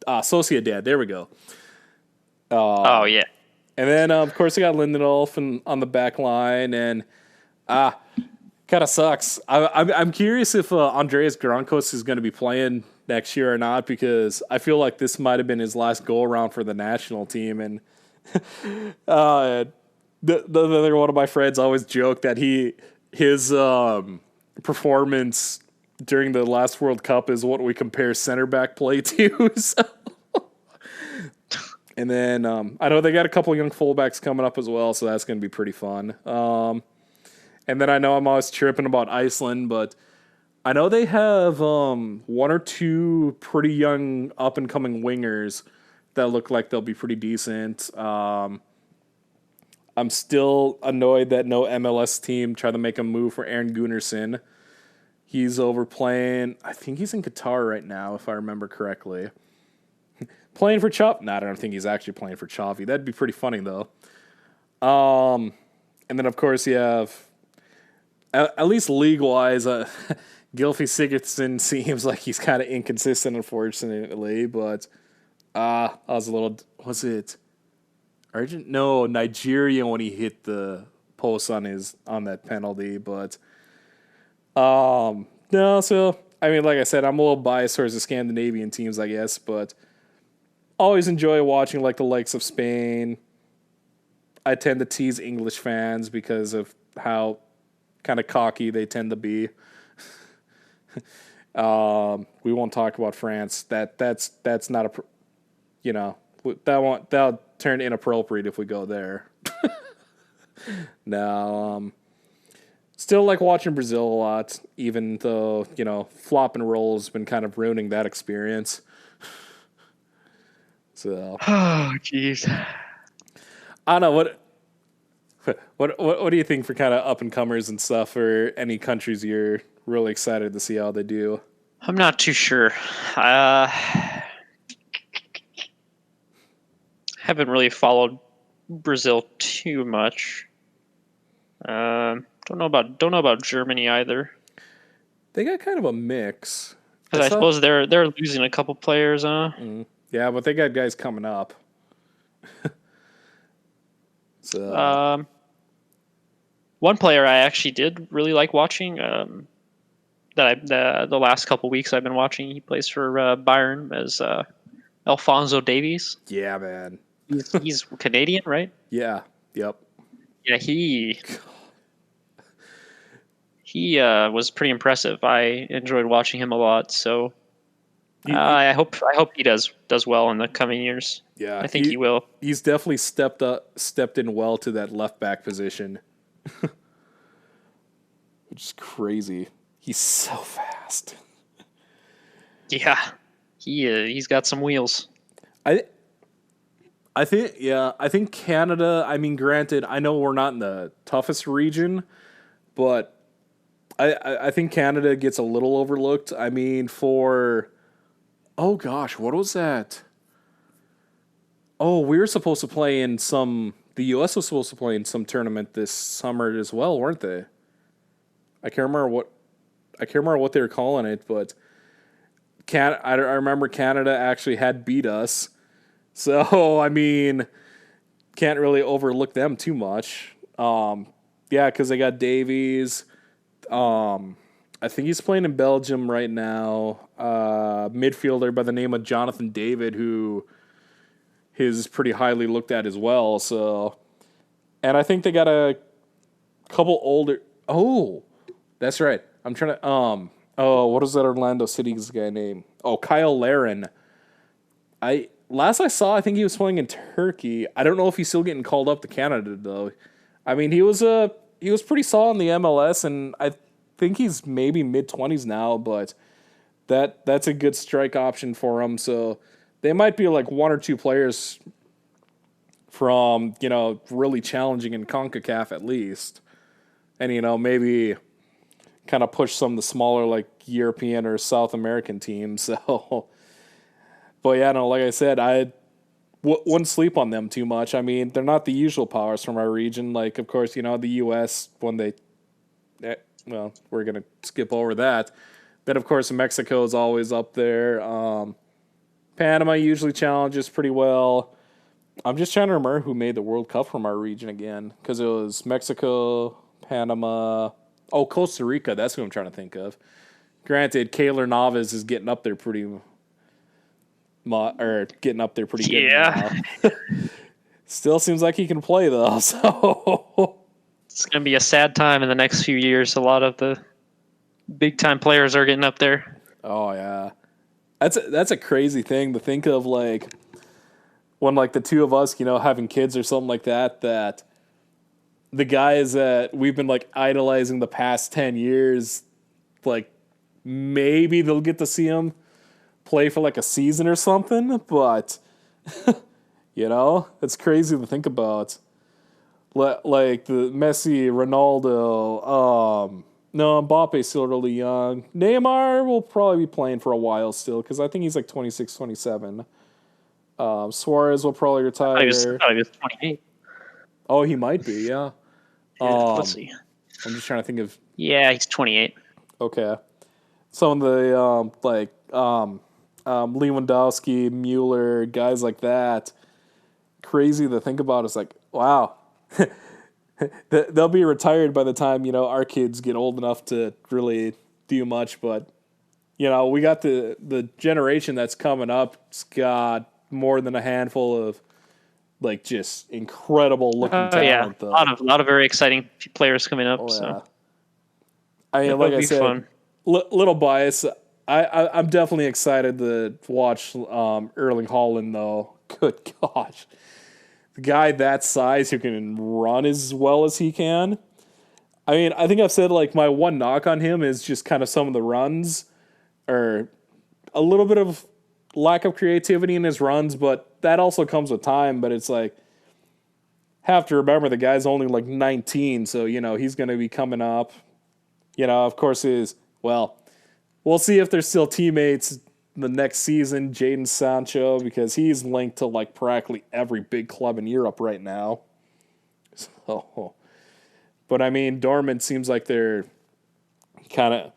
Sociedad? There we go. Oh yeah. And then of course they got Lindelof on the back line, and kind of sucks. I'm curious if Andreas Gronkos is going to be playing next year or not, because I feel like this might have been his last go around for the national team. And the other one of my friends always joked that his performance during the last World Cup is what we compare center back play to. So. And then I know they got a couple young fullbacks coming up as well, so that's going to be pretty fun. And then I know I'm always chirping about Iceland, but I know they have one or two pretty young up-and-coming wingers that look like they'll be pretty decent. I'm still annoyed that no MLS team tried to make a move for Aaron Gunnarsson. He's over playing, I think he's in Qatar right now, if I remember correctly. Playing for Chop? No, I don't think he's actually playing for Chavi. That'd be pretty funny, though. And then, of course, you have, at least league-wise, Gylfi Sigurdsson seems like he's kind of inconsistent, unfortunately. But was it Argent? No, Nigeria when he hit the post on that penalty. But no, so I mean, like I said, I'm a little biased towards the Scandinavian teams, I guess, but always enjoy watching like the likes of Spain. I tend to tease English fans because of how kind of cocky they tend to be. We won't talk about France. That's not that'll turn inappropriate if we go there. Now, still like watching Brazil a lot, even though flop and roll has been kind of ruining that experience. So, Oh jeez. I don't know what do you think for kind of up and comers and stuff, or any countries you're really excited to see how they do? I'm not too sure. Haven't really followed Brazil too much. Don't know about Germany either. They got kind of a mix. Because I suppose they're losing a couple players, huh? Yeah, but they got guys coming up. So one player I actually did really like watching. The last couple weeks I've been watching. He plays for Bayern as Alphonso Davies. Yeah, man. He's Canadian, right? Yeah. Yep. Yeah, he was pretty impressive. I enjoyed watching him a lot. So I hope he does well in the coming years. Yeah, I think he will. He's definitely stepped in well to that left back position, which is crazy. He's so fast. Yeah, he's got some wheels. I think Canada. I mean, granted, I know we're not in the toughest region, but I think Canada gets a little overlooked. I mean, oh gosh, what was that? Oh, we were supposed to play in some the U.S. was supposed to play in some tournament this summer as well, weren't they? I can't remember what they were calling it, but I remember Canada actually had beat us. So I mean, can't really overlook them too much. Yeah, because they got Davies. I think he's playing in Belgium right now. Midfielder by the name of Jonathan David, who is pretty highly looked at as well. So, and I think they got a couple older. Oh, that's right. I'm trying to. Oh, what is that Orlando City's guy name? Oh, Kyle Larin. Last I saw, I think he was playing in Turkey. I don't know if he's still getting called up to Canada though. I mean, he was pretty solid in the MLS, and I think he's maybe mid-20s now, but that's a good strike option for him. So they might be like one or two players from, really challenging in CONCACAF at least. And, maybe kind of push some of the smaller like European or South American teams. So, but yeah, no, like I said, wouldn't sleep on them too much. I mean, they're not the usual powers from our region. Like, of course, the U.S., when well, we're going to skip over that. Then, of course, Mexico is always up there. Panama usually challenges pretty well. I'm just trying to remember who made the World Cup from our region again, because it was Mexico, Panama. Oh, Costa Rica. That's who I'm trying to think of. Granted, Keylor Navas is getting up there pretty good Yeah. now. Still seems like he can play though. So It's going to be a sad time in the next few years. A lot of the big time players are getting up there. oh yeah, that's a crazy thing to think of. Like when like the two of us, having kids or something like that. That the guys that we've been like idolizing the past 10 years, like maybe they'll get to see them play for like a season or something. But it's crazy to think about. Like the Messi, Ronaldo, no, Mbappe's still really young. Neymar will probably be playing for a while still because I think he's like 26, 27. Suarez will probably retire. I thought he was 28. Oh, he might be, yeah. Let's see. I'm just trying to think of. Yeah, he's 28. Okay. Some of the Lewandowski, Mueller, guys like that. Crazy to think about. It's like, wow. They'll be retired by the time, our kids get old enough to really do much. But, we got the generation that's coming up. It's got more than a handful of, like, just incredible looking talent. Yeah. Though. A lot of very exciting players coming up. Oh, yeah. So. I mean, like I said, fun. Little bias. I'm definitely excited to watch Erling Haaland, though. Good gosh. The guy that size who can run as well as he can. I mean, I think I've said, like, my one knock on him is just kind of some of the runs or a little bit of lack of creativity in his runs, but that also comes with time. But it's like, have to remember the guy's only like 19, so, he's going to be coming up. Of course, we'll see if they're still teammates the next season, Jadon Sancho, because he's linked to like practically every big club in Europe right now. So, but I mean, Dortmund seems like they're kind of.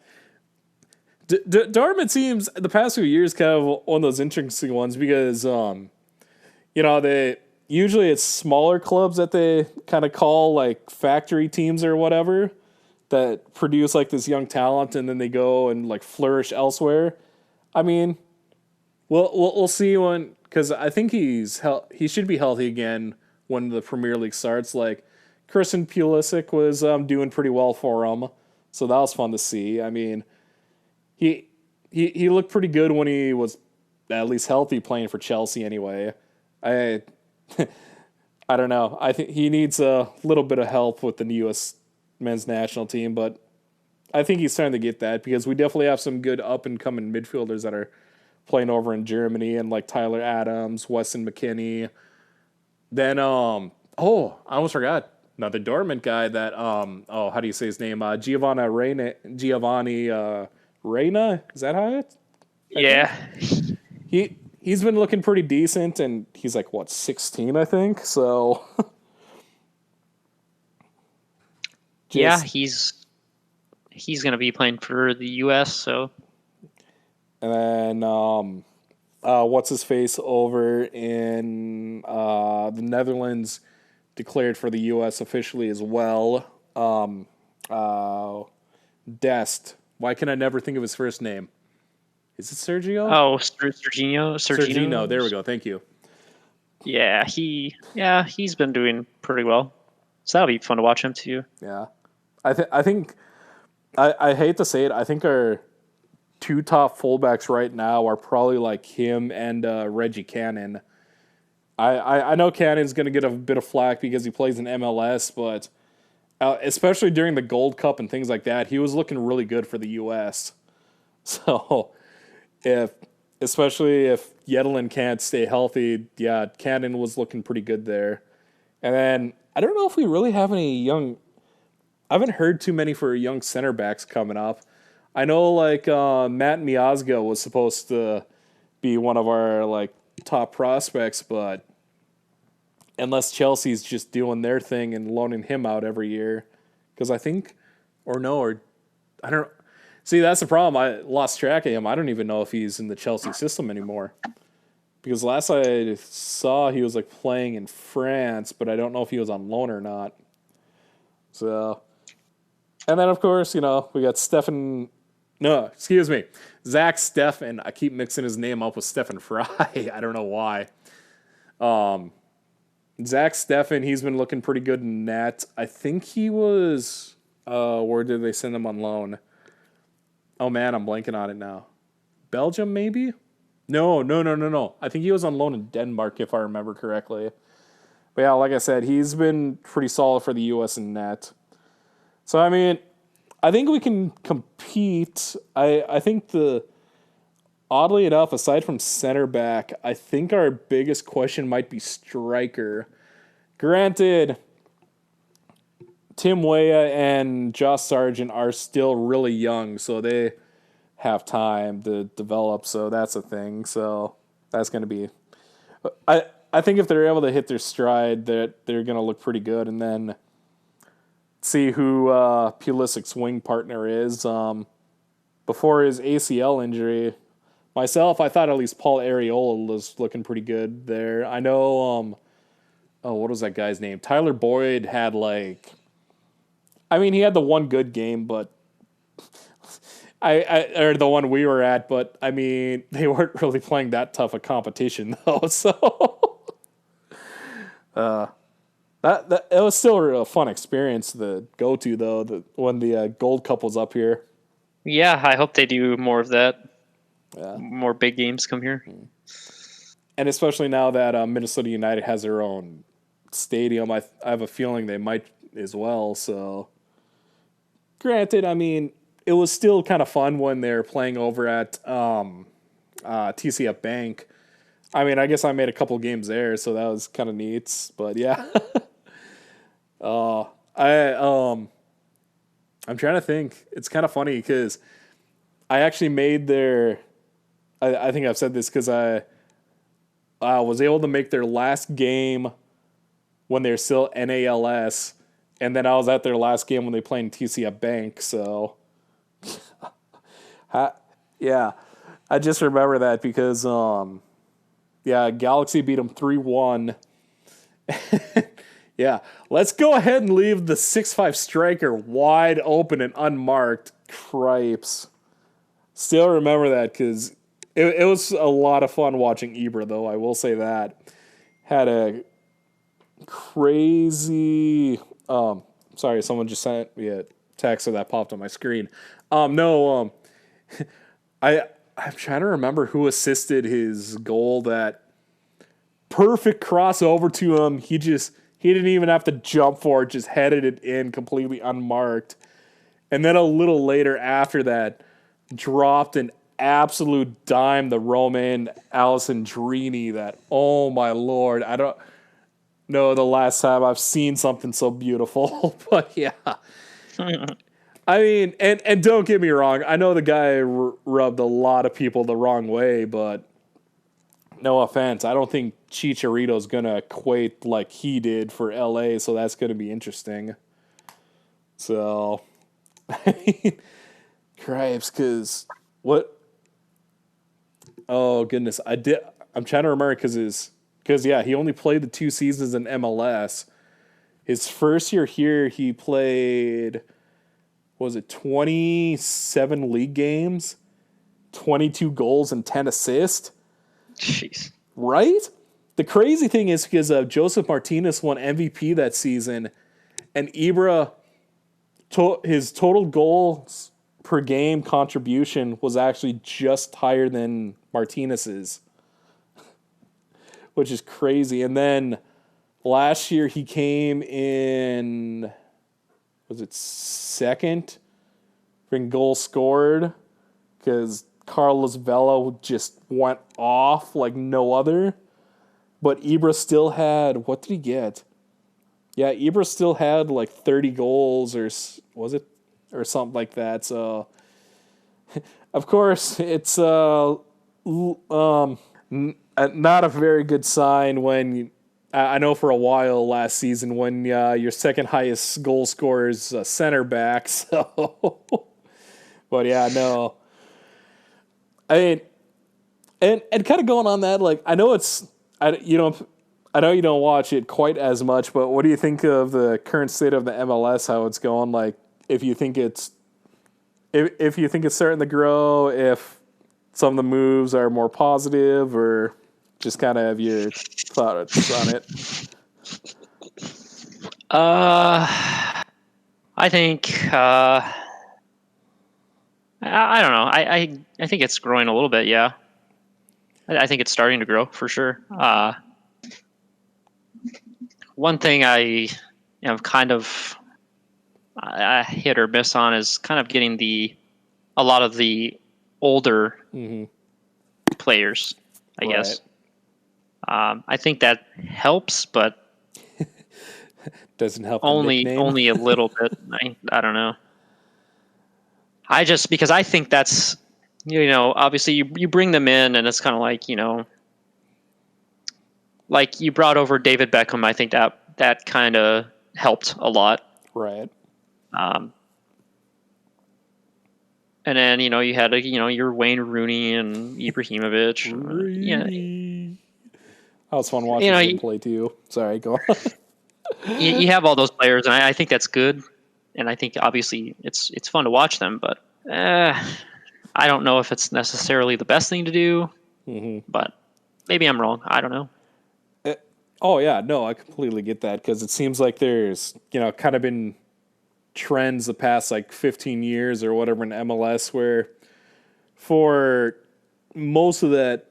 Dortmund seems the past few years kind of one of those interesting ones because, they usually it's smaller clubs that they kind of call like factory teams or whatever that produce like this young talent and then they go and like flourish elsewhere. I mean, we'll see when, because I think he should be healthy again when the Premier League starts. Like Christian Pulisic was doing pretty well for him, so that was fun to see. I mean, he looked pretty good when he was at least healthy playing for Chelsea. Anyway, I don't know. I think he needs a little bit of help with the U.S. men's national team, but I think he's starting to get that because we definitely have some good up and coming midfielders that are playing over in Germany and like Tyler Adams, Weston McKennie. Then I almost forgot another Dortmund guy that how do you say his name? Giovanni Reina. Is that how it? Yeah. He's been looking pretty decent and he's like what 16 I think. So Yeah, Just he's gonna be playing for the U.S. So and then what's his face over in the Netherlands declared for the U.S. officially as well. Uh, Dest. Why can I never think of his first name? Is it Sergio? Sergino. Sergino. There we go. Thank you. He's been doing pretty well. So that'll be fun to watch him too. Yeah. I hate to say it. I think our two top fullbacks right now are probably like him and Reggie Cannon. I know Cannon's going to get a bit of flack because he plays in MLS, but especially during the Gold Cup and things like that, he was looking really good for the U.S. So if especially if Yedlin can't stay healthy, yeah, Cannon was looking pretty good there. And then I don't know if we really have any young. I haven't heard too many for young center backs coming up. I know like Matt Miazga was supposed to be one of our like top prospects, but unless Chelsea's just doing their thing and loaning him out every year, because I think, or no, or I don't. See, that's the problem. I lost track of him. I don't even know if he's in the Chelsea system anymore. Because last I saw, he was like playing in France, but I don't know if he was on loan or not. So, and then of course, we got Stefan. No, excuse me, Zach Steffen. I keep mixing his name up with Stefan Fry. I don't know why. Zach Steffen, he's been looking pretty good in net. I think he was. Where did they send him on loan? Oh man, I'm blanking on it now. Belgium, maybe? No. I think he was on loan in Denmark, if I remember correctly. But yeah, like I said, he's been pretty solid for the U.S. in net. So, I mean, I think we can compete. I think oddly enough, aside from center back, I think our biggest question might be striker. Granted, Tim Weah and Josh Sargent are still really young, so they have time to develop. So that's a thing. So that's going to be. I think if they're able to hit their stride, that they're going to look pretty good, and then see who Pulisic's wing partner is. Before his ACL injury, myself, I thought at least Paul Areola was looking pretty good there. I know. What was that guy's name? Tyler Boyd had he had the one good game, but or the one we were at, but I mean, they weren't really playing that tough a competition though. So that it was still a fun experience to go to though. When the Gold Cup was up here. Yeah, I hope they do more of that. Yeah. More big games come here. And especially now that Minnesota United has their own stadium, I have a feeling they might as well. So, granted, I mean, it was still kind of fun when they're playing over at TCF Bank. I mean, I guess I made a couple games there, so that was kind of neat. But yeah, I'm trying to think. It's kind of funny because I actually made their. I think I've said this because I was able to make their last game when they're still NALS, and then I was at their last game when they played in TCF Bank. So, yeah, I just remember that because Galaxy beat them 3-1. Yeah, let's go ahead and leave the 6'5" striker wide open and unmarked. Cripes. Still remember that because it was a lot of fun watching Ibra, though, I will say that. Had a crazy... sorry, someone just sent me a text that popped on my screen. I'm trying to remember who assisted his goal. That perfect crossover to him. He didn't even have to jump for it, just headed it in completely unmarked. And then a little later after that, dropped an absolute dime to Roman Alessandrini that, oh my Lord, I don't know the last time I've seen something so beautiful. But yeah. I mean, and don't get me wrong, I know the guy rubbed a lot of people the wrong way, but no offense, I don't think Chicharito's going to equate like he did for LA, so that's going to be interesting. So, I mean, cripes, because what? Oh goodness, I did. I'm trying to remember because yeah, he only played the 2 seasons in MLS. His first year here, he played, was it 27 league games, 22 goals and 10 assists. Jeez. Right? The crazy thing is because Joseph Martinez won MVP that season, and Ibra, his total goals per game contribution was actually just higher than Martinez's, which is crazy. And then last year he came in, was it second in goals scored because Carlos Vela just went off like no other. But Ibra still had, what did he get? Yeah, Ibra still had like 30 goals or was it? Or something like that. So, of course, it's not a very good sign when I know for a while last season when your second highest goal scorer is a center back. So, but yeah, no. I mean, and kind of going on that, like I know it's I know you don't watch it quite as much, but what do you think of the current state of the MLS? How it's going? Like, if you think if you think it's starting to grow, if some of the moves are more positive, or just kind of have your thoughts on it. I think I don't know. I think it's growing a little bit. Yeah, I think it's starting to grow for sure. One thing I am kind of I hit or miss on is kind of getting a lot of the older players, I Right. guess. I think that helps, but Doesn't help the nickname. only a little bit. I don't know. I just because I think that's obviously you bring them in and it's kind of like like you brought over David Beckham. I think that kind of helped a lot. Right. Um, and then you had your Wayne Rooney and Ibrahimovic. Rooney. I was fun You watching know him you, play too. Sorry, go on. you have all those players, and I think that's good. And I think obviously it's fun to watch them, but I don't know if it's necessarily the best thing to do. But maybe I'm wrong. I don't know. Oh yeah, no, I completely get that because it seems like there's kind of been trends the past like 15 years or whatever in MLS where for most of that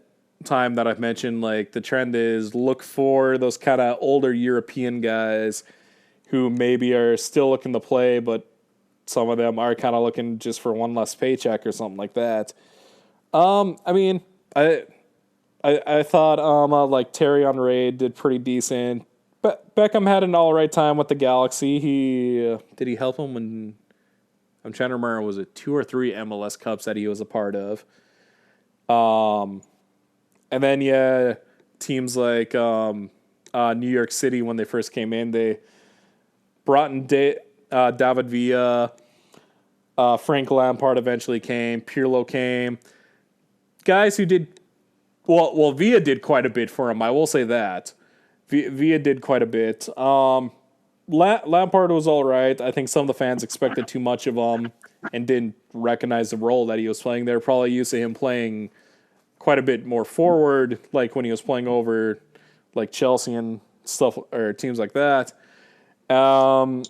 time that I've mentioned, like the trend is look for those kind of older European guys who maybe are still looking to play, but some of them are kind of looking just for one less paycheck or something like that. I mean, I thought like Terry Henry did pretty decent. But Beckham had an all right time with the Galaxy. He did he help him when I'm trying to remember, was it 2 or 3 MLS Cups that he was a part of? And then yeah, teams like New York City when they first came in, they brought in David Villa, Frank Lampard eventually came, Pirlo came, guys who did well. Villa did quite a bit for him. I will say that Villa did quite a bit. Lampard was all right. I think some of the fans expected too much of him and didn't recognize the role that he was playing. They're probably used to him playing quite a bit more forward, like when he was playing over like Chelsea and stuff or teams like that. Um,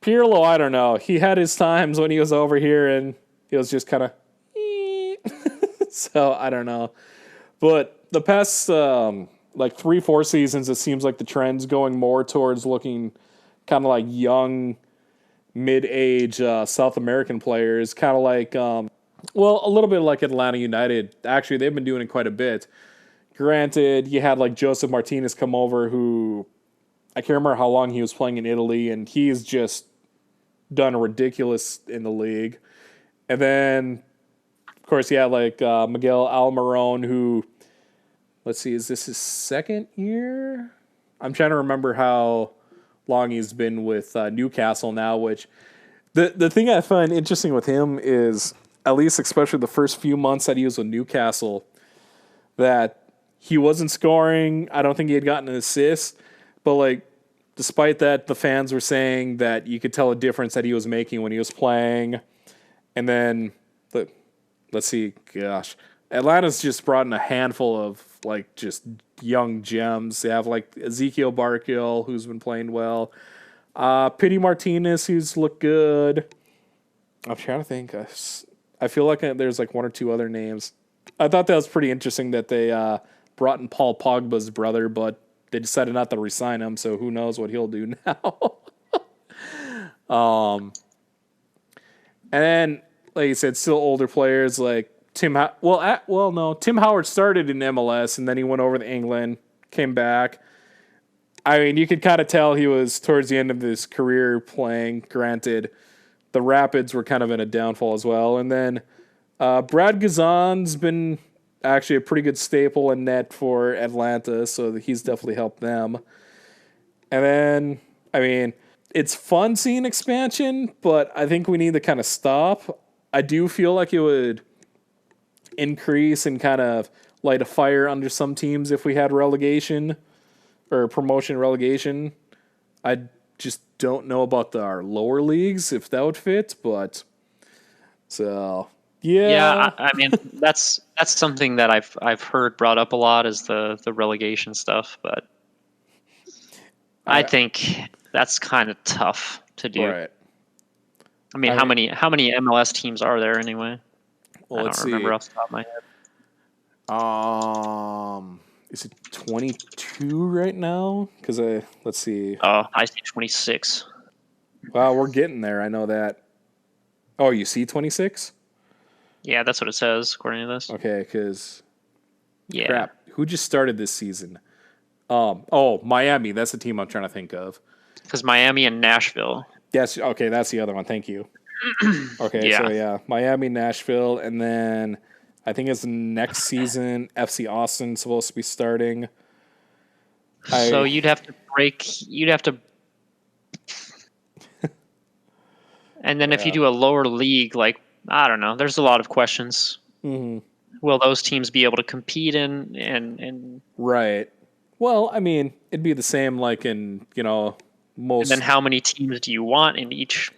Pirlo, I don't know. He had his times when he was over here, and he was just kind of. So I don't know, but the past like 3-4 seasons, it seems like the trend's going more towards looking kind of like young, mid-age South American players, kind of like a little bit like Atlanta United. Actually, they've been doing it quite a bit. Granted, you had like Joseph Martinez come over, who I can't remember how long he was playing in Italy, and he's just done ridiculous in the league. And then, of course, you had like Miguel Almiron, who, let's see, is this his second year? I'm trying to remember how long he's been with Newcastle now. Which the thing I find interesting with him is, at least especially the first few months that he was with Newcastle, that he wasn't scoring. I don't think he had gotten an assist, but like despite that, the fans were saying that you could tell a difference that he was making when he was playing. And then let's see, gosh, Atlanta's just brought in a handful of like just young gems. They have like Ezekiel Barkill, who's been playing well. Pity Martinez, who's looked good. I'm trying to think. I feel like there's like one or two other names. I thought that was pretty interesting that they brought in Paul Pogba's brother, but they decided not to re-sign him, so who knows what he'll do now. And then, like you said, still older players like Tim. Tim Howard started in MLS and then he went over to England, came back. I mean, you could kind of tell he was towards the end of his career playing. Granted, the Rapids were kind of in a downfall as well. And then Brad Gazan's been actually a pretty good staple in net for Atlanta, so he's definitely helped them. And then, I mean, it's fun seeing expansion, but I think we need to kind of stop. I do feel like it would increase and kind of light a fire under some teams if we had relegation or promotion relegation. I just don't know about our lower leagues if that would fit, but so yeah. Yeah, I mean that's something that I've heard brought up a lot is the relegation stuff, but I think that's kind of tough to do. Right. I mean, how many MLS teams are there anyway? Well, I don't remember off the top of my head. Is it 22 right now? Because let's see. Oh, I see 26. Wow, we're getting there. I know that. Oh, you see 26? Yeah, that's what it says according to this. Okay, because crap, who just started this season? Miami. That's the team I'm trying to think of. Because Miami and Nashville. Yes. Okay, that's the other one. Thank you. Okay, yeah. So yeah, Miami, Nashville, and then I think it's next season. FC Austin supposed to be starting. So you'd have to break. You'd have to. And then if you do a lower league, like I don't know, there's a lot of questions. Mm-hmm. Will those teams be able to compete in and right? Well, I mean, it'd be the same like in most. And then how many teams do you want in each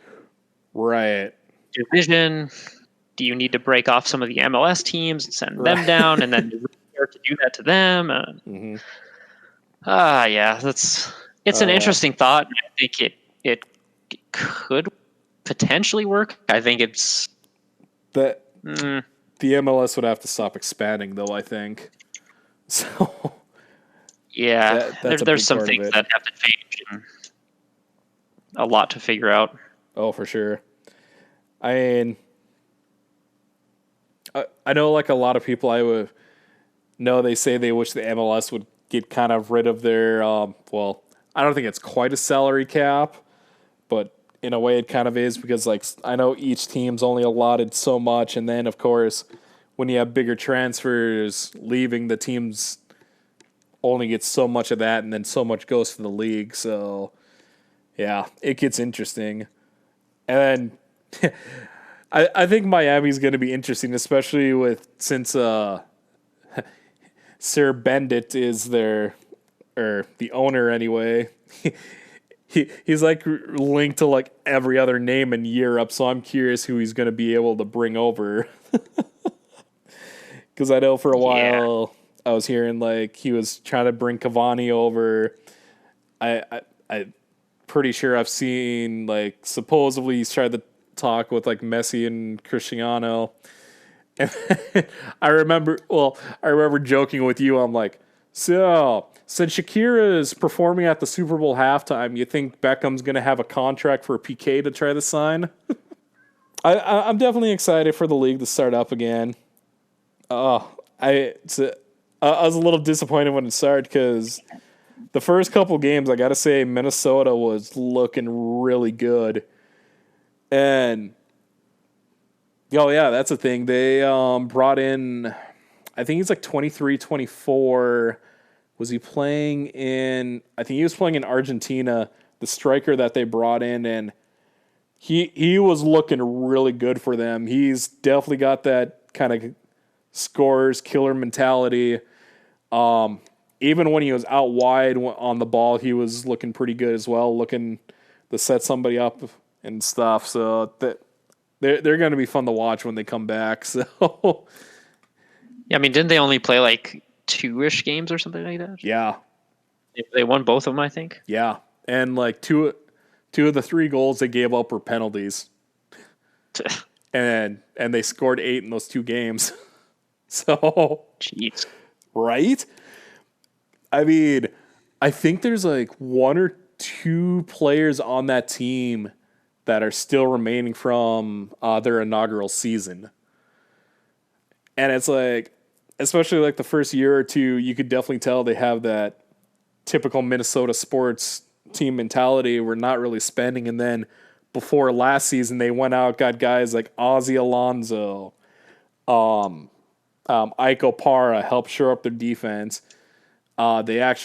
division? Do you need to break off some of the MLS teams and send them down, and then start to do that to them? Yeah, it's an interesting thought. I think it could potentially work. I think it's that the MLS would have to stop expanding, though. I think so. Yeah, there's some things that have to change and a lot to figure out. Oh, for sure. I mean, I know like a lot of people I would know, they say they wish the MLS would get kind of rid of their, I don't think it's quite a salary cap, but in a way it kind of is because like I know each team's only allotted so much. And then of course, when you have bigger transfers leaving, the teams only get so much of that and then so much goes to the league. So yeah, it gets interesting. And then I think Miami's going to be interesting, especially since Sir Bendit is the owner anyway. He's like linked to like every other name in Europe, so I'm curious who he's going to be able to bring over. Because I know for a while I was hearing like he was trying to bring Cavani over. I pretty sure I've seen like supposedly he's tried to talk with like Messi and Cristiano. And I remember joking with you. I'm like, so since Shakira is performing at the Super Bowl halftime, you think Beckham's going to have a contract for Piqué to try to sign? I'm definitely excited for the league to start up again. I was a little disappointed when it started because the first couple games, I got to say, Minnesota was looking really good. And, that's the thing. They brought in, I think he's like 23, 24. Was he playing in, I think he was playing in Argentina the striker that they brought in, and he was looking really good for them. He's definitely got that kind of scorers killer mentality. Even when he was out wide on the ball, he was looking pretty good as well, looking to set somebody up and stuff. So that they're going to be fun to watch when they come back. So Yeah, I mean, didn't they only play like 2-ish games or something like that? yeah, They won both of them, I think. yeah, and like two of the 3 goals they gave up were penalties, and they scored 8 in those 2 games. So Jeez. right. I mean, I think there's like 1 or 2 players on that team that are still remaining from their inaugural season. And it's like, especially like the first year or two, you could definitely tell they have that typical Minnesota sports team mentality. We're not really spending. And then before last season, they went out, got guys like Ozzy Alonso, Ike Opara, helped shore up their defense. They got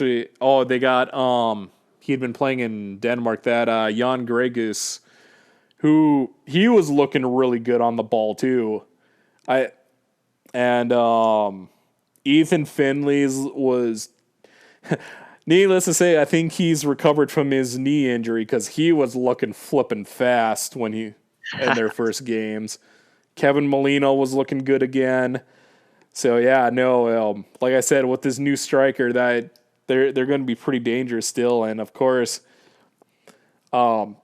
he had been playing in Denmark, that Jan Gregus, who he was looking really good on the ball too. And Ethan Finley's was needless to say, I think he's recovered from his knee injury because he was looking flipping fast when he in their first games. Kevin Molino was looking good again. So yeah, no, like I said, with this new striker, that they're going to be pretty dangerous still, and of course, Ike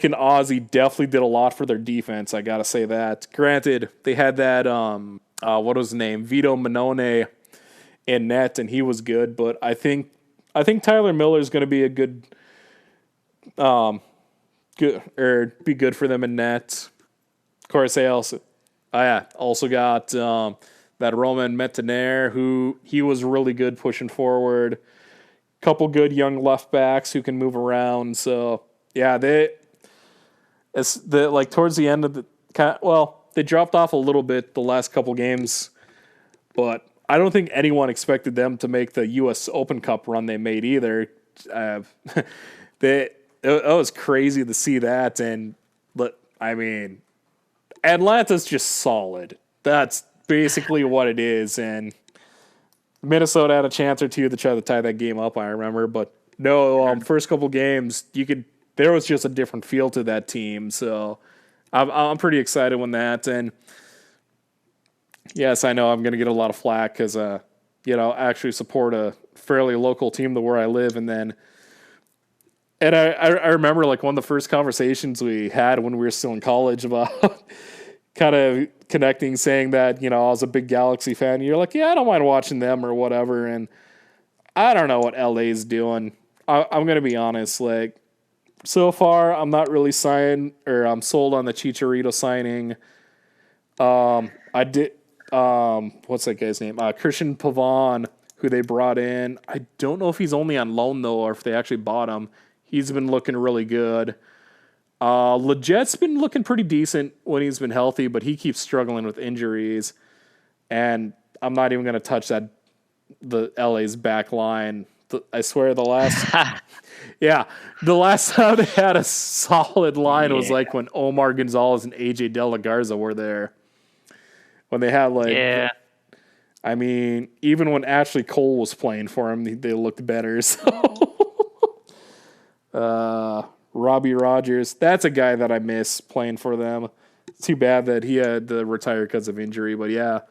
and Ozzy definitely did a lot for their defense. I gotta say that. Granted, they had that what was his name, Vito Minone in net, and he was good, but I think Tyler Miller is going to be a good be good for them in net. Of course, they also got that Roman Metanere, who he was really good pushing forward. Couple good young left backs who can move around. So yeah, like towards the end of they dropped off a little bit the last couple games, but I don't think anyone expected them to make the U.S. Open Cup run they made either. It was crazy to see that, but I mean, Atlanta's just solid. That's basically what it is, and Minnesota had a chance or two to try to tie that game up, I remember, but no, first couple games there was just a different feel to that team, so I'm pretty excited when that, and yes, I know I'm going to get a lot of flack because I actually support a fairly local team to where I live, and I remember like one of the first conversations we had when we were still in college about kind of connecting, saying that, I was a big Galaxy fan. And you're like, yeah, I don't mind watching them or whatever. And I don't know what LA's doing. I'm going to be honest. Like, so far, I'm not really I'm sold on the Chicharito signing. I did, what's that guy's name? Christian Pavon, who they brought in. I don't know if he's only on loan, though, or if they actually bought him. He's been looking really good. Leget's been looking pretty decent when he's been healthy, but he keeps struggling with injuries. And I'm not even going to touch the LA's back line. I swear the last time they had a solid line was like when Omar Gonzalez and AJ De La Garza were there. When they had I mean, even when Ashley Cole was playing for him, they looked better. So, Robbie Rogers, that's a guy that I miss playing for them. It's too bad that he had to retire because of injury, but yeah.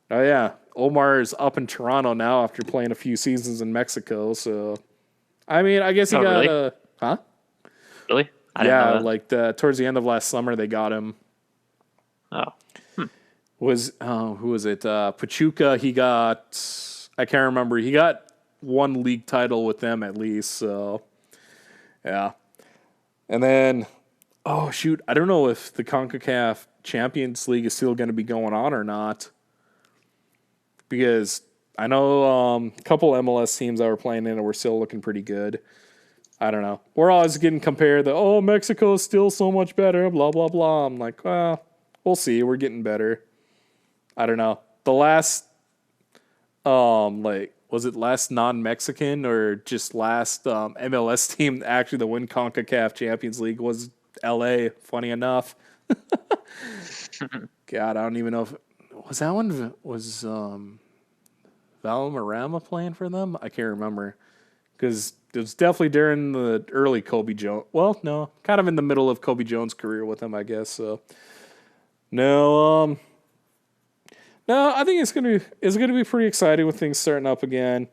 Oh yeah, Omar is up in Toronto now after playing a few seasons in Mexico, so I mean, I guess he got really? Huh? Really? I didn't know that. Like towards the end of last summer they got him. Oh. Who was it? Pachuca, I can't remember. He got one league title with them at least, so yeah. And then, oh shoot, I don't know if the CONCACAF Champions League is still going to be going on or not, because I know a couple MLS teams that were playing in it were still looking pretty good. I don't know. We're always getting compared to, Mexico is still so much better, blah, blah, blah. I'm like, well, we'll see. We're getting better. I don't know. The last, was was it last non-Mexican or just last MLS team actually to win CONCACAF Champions League was LA, funny enough. God, I don't even know if was that one was Valmarama playing for them? I can't remember because it was definitely during the early Kobe Jones. Well, no, kind of in the middle of Kobe Jones' career with him, I guess. So no, no, I think it's gonna be pretty exciting with things starting up again.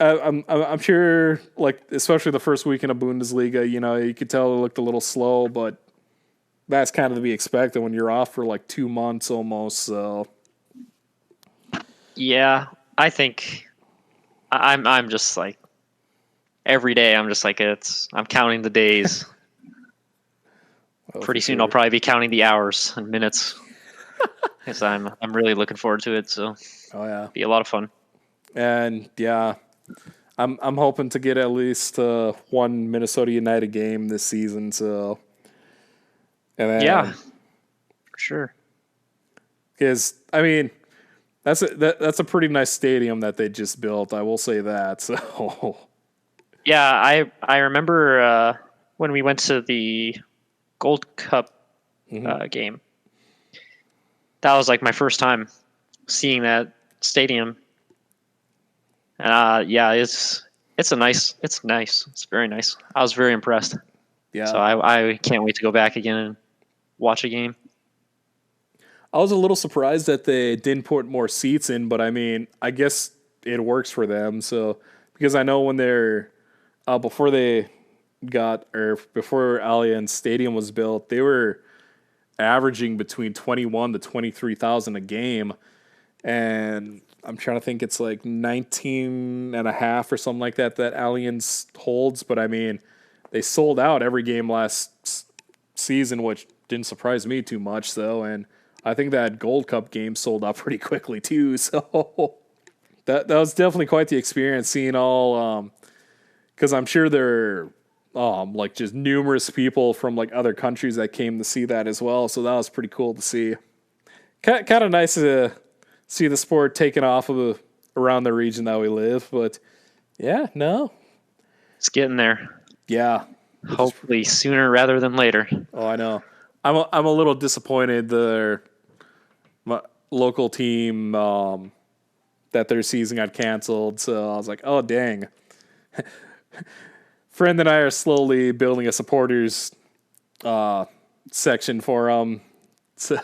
I'm sure, like especially the first weekend of Bundesliga, you could tell it looked a little slow, but that's kind of to be expected when you're off for like 2 months almost. So Yeah, I think I'm just like every day. I'm just like I'm counting the days. well, Pretty for soon, I'll sure. probably be counting the hours and minutes because I'm really looking forward to it. So Oh yeah, be a lot of fun. and yeah, I'm hoping to get at least one Minnesota United game this season. So and Yeah, then for sure. because I mean that's a pretty nice stadium that they just built. I will say that. So Yeah, I remember when we went to the Gold Cup mhm. game. That was like my first time seeing that stadium. Yeah, it's nice. It's very nice. I was very impressed. So Yeah, I can't wait to go back again and watch a game. I was a little surprised that they didn't put more seats in, but I mean, I guess it works for them. So because I know when they're before they got or before Allianz Stadium was built, they were averaging between 21 to 23,000 a game, and I'm trying to think it's like 19 and a half or something like that Allianz holds, but I mean, they sold out every game last season, which didn't surprise me too much though, and I think that Gold Cup game sold out pretty quickly too. So that was definitely quite the experience seeing all because I'm sure there are like just numerous people from like other countries that came to see that as well. So that was pretty cool to see. Kind of nice to see the sport taken off of around the region that we live. But yeah, no, It's getting there. yeah, which is Hopefully sooner rather than later. oh I know. I'm a little disappointed my local team that their season got canceled. So I was like, oh dang. Friend and I are slowly building a supporters section for so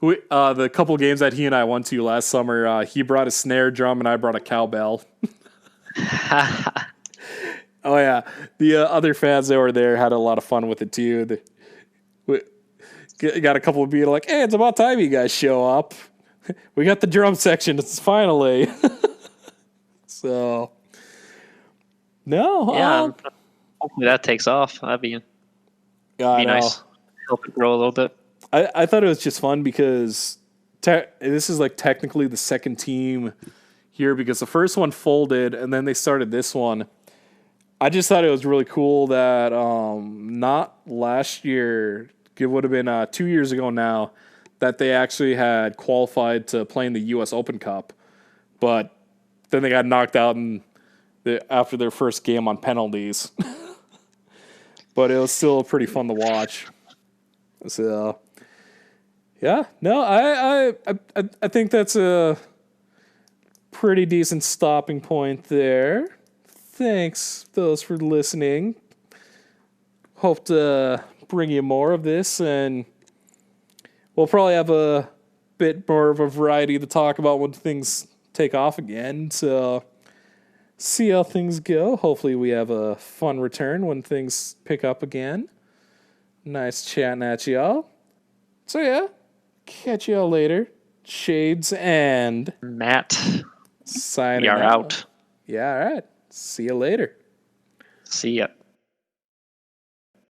the couple games that he and I went to last summer. He brought a snare drum and I brought a cowbell. Oh yeah, the other fans that were there had a lot of fun with it too. We got a couple of people like, "Hey, it's about time you guys show up. We got the drum section. It's finally." So no, Yeah, hopefully that takes off. I Be know. nice. Help it grow a little bit. I thought it was just fun because this is like technically the second team here because the first one folded and then they started this one. I just thought it was really cool that not last year, it would have been 2 years ago now, that they actually had qualified to play in the U.S. Open Cup, but then they got knocked out after their first game on penalties. But it was still pretty fun to watch. So yeah, no, I think that's a pretty decent stopping point there. Thanks, those for listening. Hope to bring you more of this, and we'll probably have a bit more of a variety to talk about when things take off again. So, see how things go. Hopefully, we have a fun return when things pick up again. Nice chatting at y'all. So, yeah, catch y'all later. Shades and Matt, we signing are out. out. Yeah, all right. See you later. See ya.